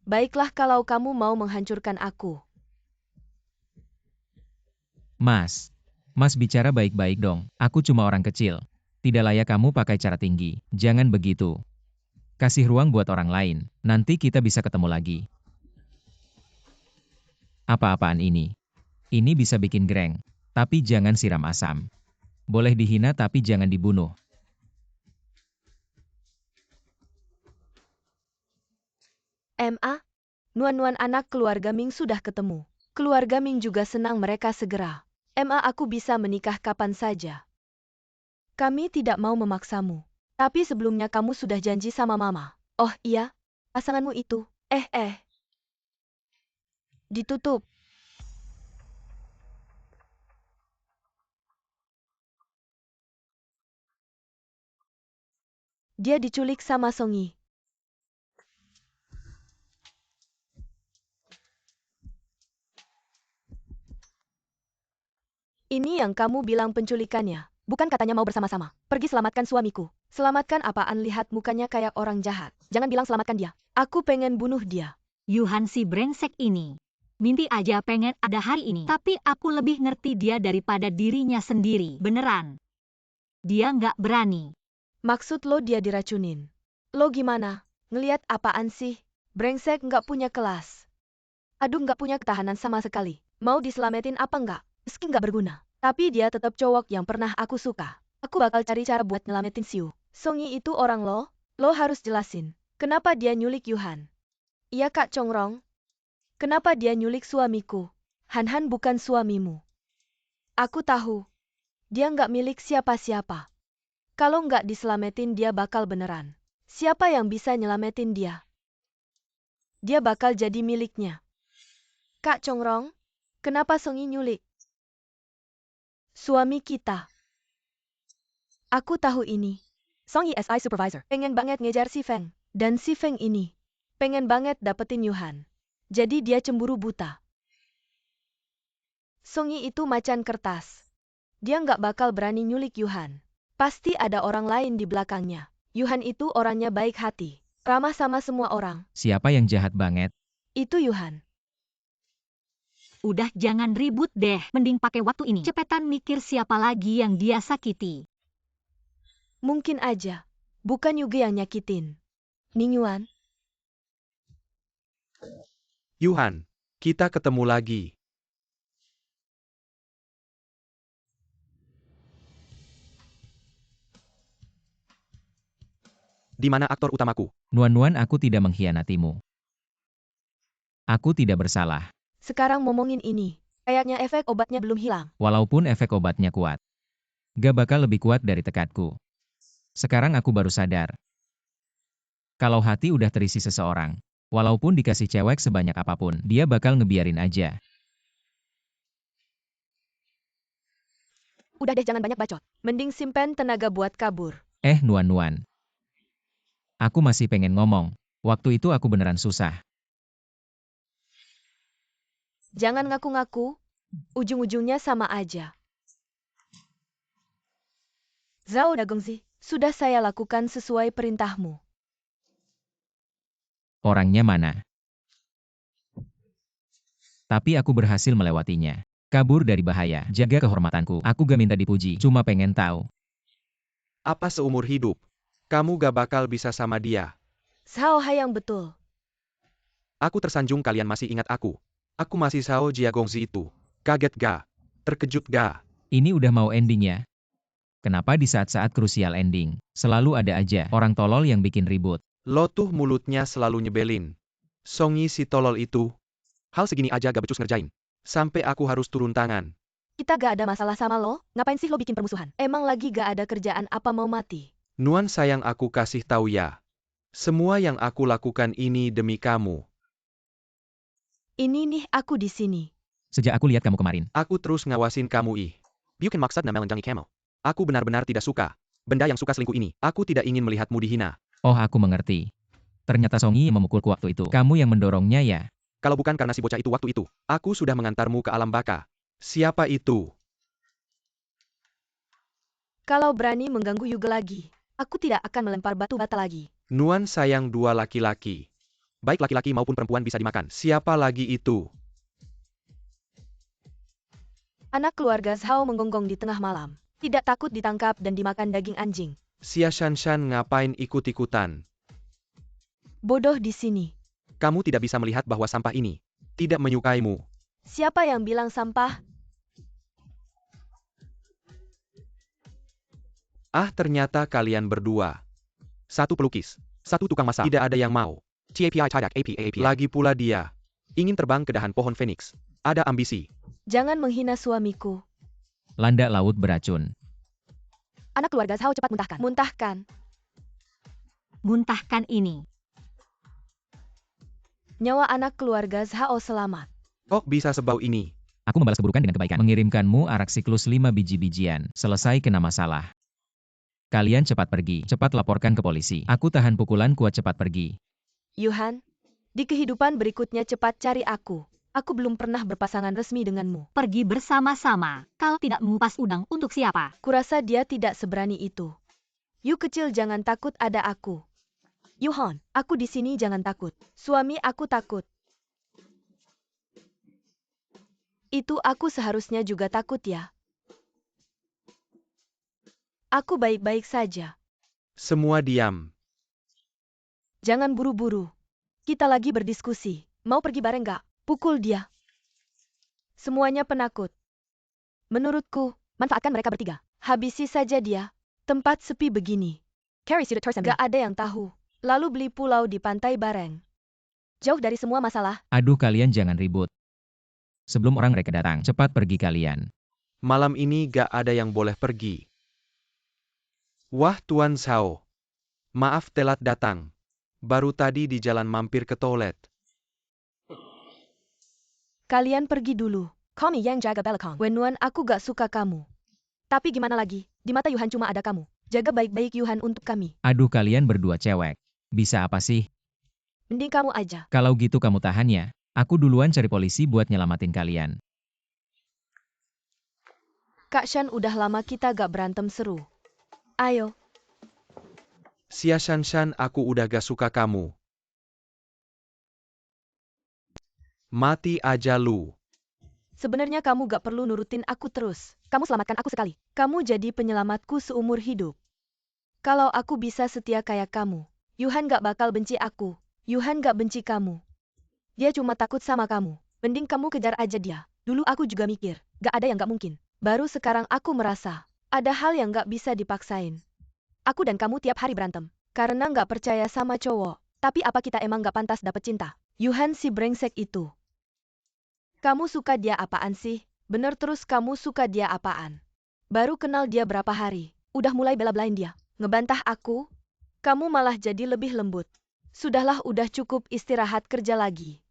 Baiklah kalau kamu mau menghancurkan aku. Mas bicara baik-baik dong. Aku cuma orang kecil. Tidak layak kamu pakai cara tinggi. Jangan begitu. Kasih ruang buat orang lain. Nanti kita bisa ketemu lagi. Apa-apaan ini? Ini bisa bikin greng. Tapi jangan siram asam. Boleh dihina tapi jangan dibunuh. Nuan-nuan anak keluarga Ming sudah ketemu. Keluarga Ming juga senang mereka segera. Aku bisa menikah kapan saja. Kami tidak mau memaksamu. Tapi sebelumnya kamu sudah janji sama mama. Oh iya, pasanganmu itu. Ditutup. Dia diculik sama Songi. Ini yang kamu bilang penculikannya. Bukan katanya mau bersama-sama. Pergi selamatkan suamiku. Selamatkan apaan, lihat mukanya kayak orang jahat. Jangan bilang selamatkan dia. Aku pengen bunuh dia. Yuhan si brengsek ini. Mimpi aja pengen ada hari ini. Tapi aku lebih ngerti dia daripada dirinya sendiri. Beneran. Dia nggak berani. Maksud lo dia diracunin? Lo gimana? Ngeliat apaan sih? Brengsek nggak punya kelas. Aduh, nggak punya ketahanan sama sekali. Mau diselamatin apa nggak? Meski nggak berguna. Tapi dia tetap cowok yang pernah aku suka. Aku bakal cari cara buat nyelamatin Siu. Songi itu orang lo harus jelasin. Kenapa dia nyulik Yuhan? Iya Kak Chongrong. Kenapa dia nyulik suamiku? Han bukan suamimu. Aku tahu. Dia nggak milik siapa-siapa. Kalau nggak diselamatin dia bakal beneran. Siapa yang bisa nyelamatin dia? Dia bakal jadi miliknya. Kak Chongrong, kenapa Songi nyulik suami kita? Aku tahu ini. Songi SI Supervisor pengen banget ngejar si Feng. Dan si Feng ini pengen banget dapetin Yuhan. Jadi dia cemburu buta. Songi itu macan kertas. Dia nggak bakal berani nyulik Yuhan. Pasti ada orang lain di belakangnya. Yuhan itu orangnya baik hati. Ramah sama semua orang. Siapa yang jahat banget? Itu Yuhan. Udah jangan ribut deh, mending pakai waktu ini. Cepetan mikir siapa lagi yang dia sakiti. Mungkin aja. Bukan Yuge yang nyakitin. Ning Yuan. Yuhan, kita ketemu lagi. Di mana aktor utamaku? Nuan-Nuan, aku tidak mengkhianatimu. Aku tidak bersalah. Sekarang ngomongin ini. Kayaknya efek obatnya belum hilang. Walaupun efek obatnya kuat. Gak bakal lebih kuat dari tekadku. Sekarang aku baru sadar. Kalau hati udah terisi seseorang, walaupun dikasih cewek sebanyak apapun, dia bakal ngebiarin aja. Udah deh jangan banyak bacot. Mending simpen tenaga buat kabur. Nuan-Nuan. Aku masih pengen ngomong. Waktu itu aku beneran susah. Jangan ngaku-ngaku. Ujung-ujungnya sama aja. Zhao Dagongzi, sudah saya lakukan sesuai perintahmu. Orangnya mana? Tapi aku berhasil melewatinya. Kabur dari bahaya, jaga kehormatanku. Aku gak minta dipuji, cuma pengen tahu. Apa seumur hidup? Kamu gak bakal bisa sama dia. Zhao Hayang betul. Aku tersanjung kalian masih ingat aku. Aku masih Zhao Jiagongzi itu. Kaget gak? Terkejut gak? Ini udah mau ending ya? Kenapa di saat-saat krusial ending, selalu ada aja orang tolol yang bikin ribut? Lo tuh mulutnya selalu nyebelin. Songi si tolol itu. Hal segini aja gak becus ngerjain. Sampai aku harus turun tangan. Kita gak ada masalah sama lo, ngapain sih lo bikin permusuhan? Emang lagi gak ada kerjaan apa mau mati? Nuan sayang, aku kasih tahu ya. Semua yang aku lakukan ini demi kamu. Ini nih aku di sini. Sejak aku lihat kamu kemarin. Aku terus ngawasin kamu. Bukan maksud nama melanjangi kamu. Aku benar-benar tidak suka. Benda yang suka selingkuh ini. Aku tidak ingin melihatmu dihina. Oh, aku mengerti. Ternyata Songi yang memukulku waktu itu. Kamu yang mendorongnya ya? Kalau bukan karena si bocah itu waktu itu, aku sudah mengantarmu ke alam baka. Siapa itu? Kalau berani mengganggu Yuga lagi, aku tidak akan melempar batu bata lagi. Nuan sayang, dua laki-laki. Baik laki-laki maupun perempuan bisa dimakan. Siapa lagi itu? Anak keluarga Zhao menggonggong di tengah malam. Tidak takut ditangkap dan dimakan daging anjing. Xia Shanshan ngapain ikut-ikutan? Bodoh di sini. Kamu tidak bisa melihat bahwa sampah ini tidak menyukaimu. Siapa yang bilang sampah? Ah, ternyata kalian berdua. Satu pelukis, satu tukang masak. Tidak ada yang mau. CAPI tidak API. Lagi pula dia ingin terbang ke dahan pohon Phoenix. Ada ambisi. Jangan menghina suamiku. Landak laut beracun. Anak keluarga Zhao cepat muntahkan. Muntahkan. Muntahkan ini. Nyawa anak keluarga Zhao selamat. Kok bisa sebau ini? Aku membalas keburukan dengan kebaikan. Mengirimkanmu arak siklus 5 biji-bijian. Selesai kena masalah. Kalian cepat pergi. Cepat laporkan ke polisi. Aku tahan pukulan, kuat, cepat pergi. Yuhan, di kehidupan berikutnya cepat cari aku. Aku belum pernah berpasangan resmi denganmu. Pergi bersama-sama. Kalau tidak mengupas udang untuk siapa? Kurasa dia tidak seberani itu. Yu kecil, jangan takut, ada aku. Yuhon, aku di sini, jangan takut. Suami aku takut. Itu aku seharusnya juga takut ya. Aku baik-baik saja. Semua diam. Jangan buru-buru. Kita lagi berdiskusi. Mau pergi bareng gak? Pukul dia. Semuanya penakut. Menurutku, manfaatkan mereka bertiga. Habisi saja dia. Tempat sepi begini. Gak ada yang tahu. Lalu beli pulau di pantai bareng. Jauh dari semua masalah. Aduh kalian jangan ribut. Sebelum orang mereka datang, cepat pergi kalian. Malam ini gak ada yang boleh pergi. Wah Tuan Sao. Maaf telat datang. Baru tadi di jalan mampir ke toilet. Kalian pergi dulu. Kami yang jaga balkon. Wenwan, aku gak suka kamu. Tapi gimana lagi? Di mata Yuhan cuma ada kamu. Jaga baik-baik Yuhan untuk kami. Aduh kalian berdua cewek. Bisa apa sih? Mending kamu aja. Kalau gitu kamu tahan ya. Aku duluan cari polisi buat nyelamatin kalian. Kak Shan, udah lama kita gak berantem seru. Ayo. Sia Shan, aku udah gak suka kamu. Mati aja lu. Sebenarnya kamu gak perlu nurutin aku terus. Kamu selamatkan aku sekali. Kamu jadi penyelamatku seumur hidup. Kalau aku bisa setia kayak kamu, Yuhan gak bakal benci aku. Yuhan gak benci kamu. Dia cuma takut sama kamu. Mending kamu kejar aja dia. Dulu aku juga mikir, gak ada yang gak mungkin. Baru sekarang aku merasa, ada hal yang gak bisa dipaksain. Aku dan kamu tiap hari berantem. Karena gak percaya sama cowok. Tapi apa kita emang gak pantas dapet cinta? Yuhan si brengsek itu. Kamu suka dia apaan sih? Bener terus kamu suka dia apaan? Baru kenal dia berapa hari, udah mulai bela-belain dia. Ngebantah aku? Kamu malah jadi lebih lembut. Sudahlah, udah cukup, istirahat kerja lagi.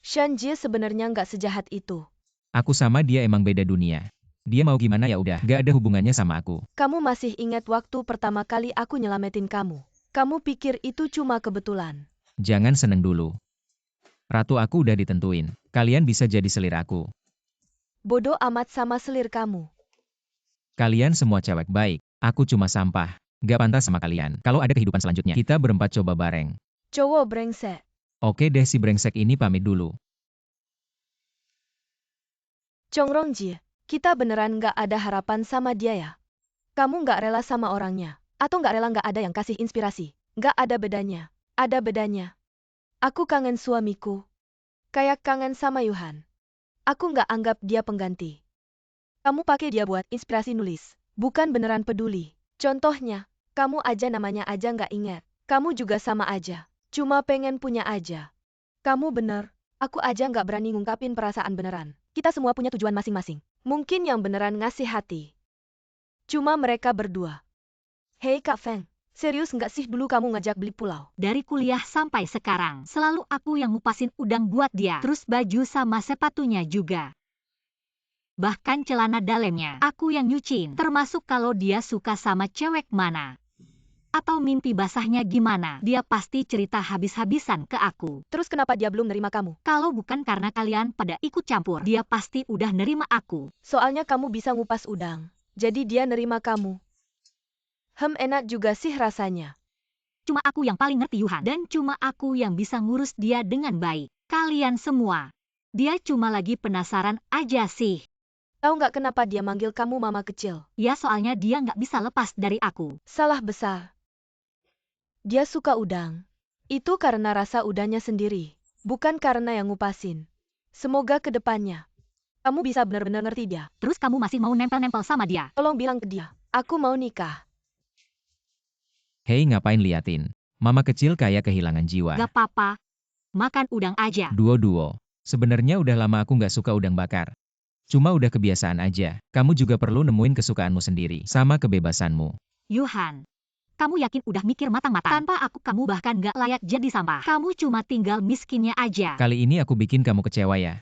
Shan Jie sebenarnya nggak sejahat itu. Aku sama dia emang beda dunia. Dia mau gimana ya udah, gak ada hubungannya sama aku. Kamu masih ingat waktu pertama kali aku nyelamatin kamu? Kamu pikir itu cuma kebetulan? Jangan seneng dulu. Ratu aku udah ditentuin. Kalian bisa jadi selir aku. Bodoh amat sama selir kamu. Kalian semua cewek baik. Aku cuma sampah. Gak pantas sama kalian. Kalau ada kehidupan selanjutnya, kita berempat coba bareng. Cowok brengsek. Oke deh si brengsek ini pamit dulu. Chongrong Jie, kita beneran nggak ada harapan sama dia ya? Kamu nggak rela sama orangnya? Atau nggak rela nggak ada yang kasih inspirasi? Nggak ada bedanya. Ada bedanya. Aku kangen suamiku. Kayak kangen sama Yuhan. Aku nggak anggap dia pengganti. Kamu pakai dia buat inspirasi nulis. Bukan beneran peduli. Contohnya, kamu aja namanya aja nggak ingat. Kamu juga sama aja. Cuma pengen punya aja. Kamu bener. Aku aja nggak berani ngungkapin perasaan beneran. Kita semua punya tujuan masing-masing. Mungkin yang beneran ngasih hati. Cuma mereka berdua. Hei Kak Feng, serius nggak sih dulu kamu ngajak beli pulau? Dari kuliah sampai sekarang, selalu aku yang ngupasin udang buat dia. Terus baju sama sepatunya juga. Bahkan celana dalamnya, aku yang nyuciin. Termasuk kalau dia suka sama cewek mana. Atau mimpi basahnya gimana, dia pasti cerita habis-habisan ke aku. Terus kenapa dia belum nerima kamu? Kalau bukan karena kalian pada ikut campur, dia pasti udah nerima aku. Soalnya kamu bisa ngupas udang. Jadi dia nerima kamu. Enak juga sih rasanya. Cuma aku yang paling ngerti Yuhan. Dan cuma aku yang bisa ngurus dia dengan baik. Kalian semua. Dia cuma lagi penasaran aja sih. Tahu nggak kenapa dia manggil kamu mama kecil? Ya soalnya dia nggak bisa lepas dari aku. Salah besar. Dia suka udang. Itu karena rasa udangnya sendiri. Bukan karena yang ngupasin. Semoga ke depannya kamu bisa benar-benar ngerti dia. Terus kamu masih mau nempel-nempel sama dia? Tolong bilang ke dia, aku mau nikah. Hei ngapain liatin? Mama kecil kayak kehilangan jiwa. Gak apa-apa. Makan udang aja. Duo-duo. Sebenarnya udah lama aku nggak suka udang bakar. Cuma udah kebiasaan aja. Kamu juga perlu nemuin kesukaanmu sendiri. Sama kebebasanmu. Yuhan. Kamu yakin udah mikir matang-matang? Tanpa aku kamu bahkan gak layak jadi sampah. Kamu cuma tinggal miskinnya aja. Kali ini aku bikin kamu kecewa ya.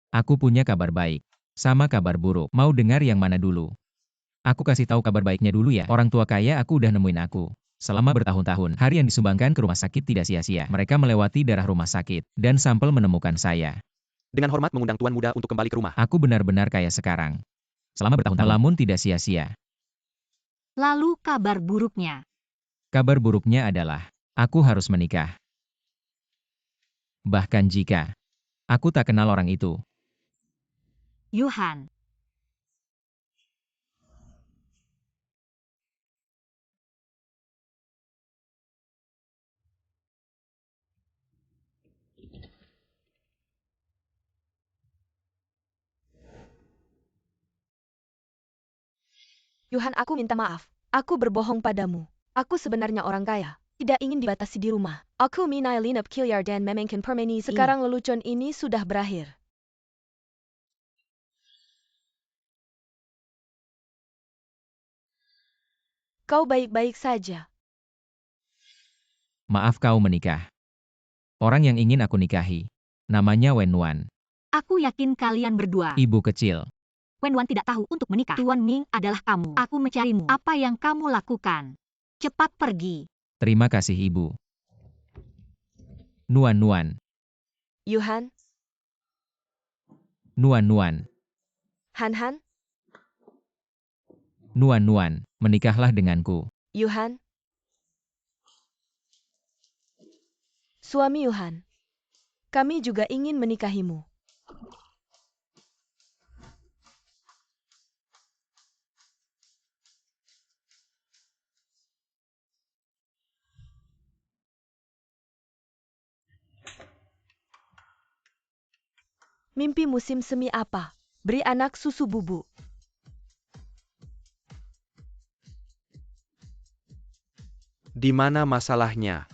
Aku punya kabar baik. Sama kabar buruk. Mau dengar yang mana dulu? Aku kasih tahu kabar baiknya dulu ya. Orang tua kaya aku udah nemuin aku. Selama bertahun-tahun, hari yang disumbangkan ke rumah sakit tidak sia-sia. Mereka melewati darah rumah sakit, dan sampel menemukan saya. Dengan hormat mengundang tuan muda untuk kembali ke rumah. Aku benar-benar kaya sekarang. Selama bertahun-tahun, namun tidak sia-sia. Lalu kabar buruknya. Kabar buruknya adalah, aku harus menikah. Bahkan jika aku tak kenal orang itu. Yuhan. Yuhan, aku minta maaf. Aku berbohong padamu. Aku sebenarnya orang kaya. Tidak ingin dibatasi di rumah. Aku minai linap kilyar dan memangkin permeni. Sekarang lelucon ini sudah berakhir. Kau baik-baik saja. Maaf kau menikah. Orang yang ingin aku nikahi. Namanya Wenwan. Aku yakin kalian berdua. Ibu kecil. Wenwan tidak tahu untuk menikah. Tuan Ming adalah kamu. Aku mencarimu. Apa yang kamu lakukan? Cepat pergi. Terima kasih ibu. Nuan. Yuhan, Nuan. Han, Nuan. Menikahlah denganku. Yuhan. Suami Yuhan. Kami juga ingin menikahimu. Mimpi musim semi apa? Beri anak susu bubuk. Di mana masalahnya?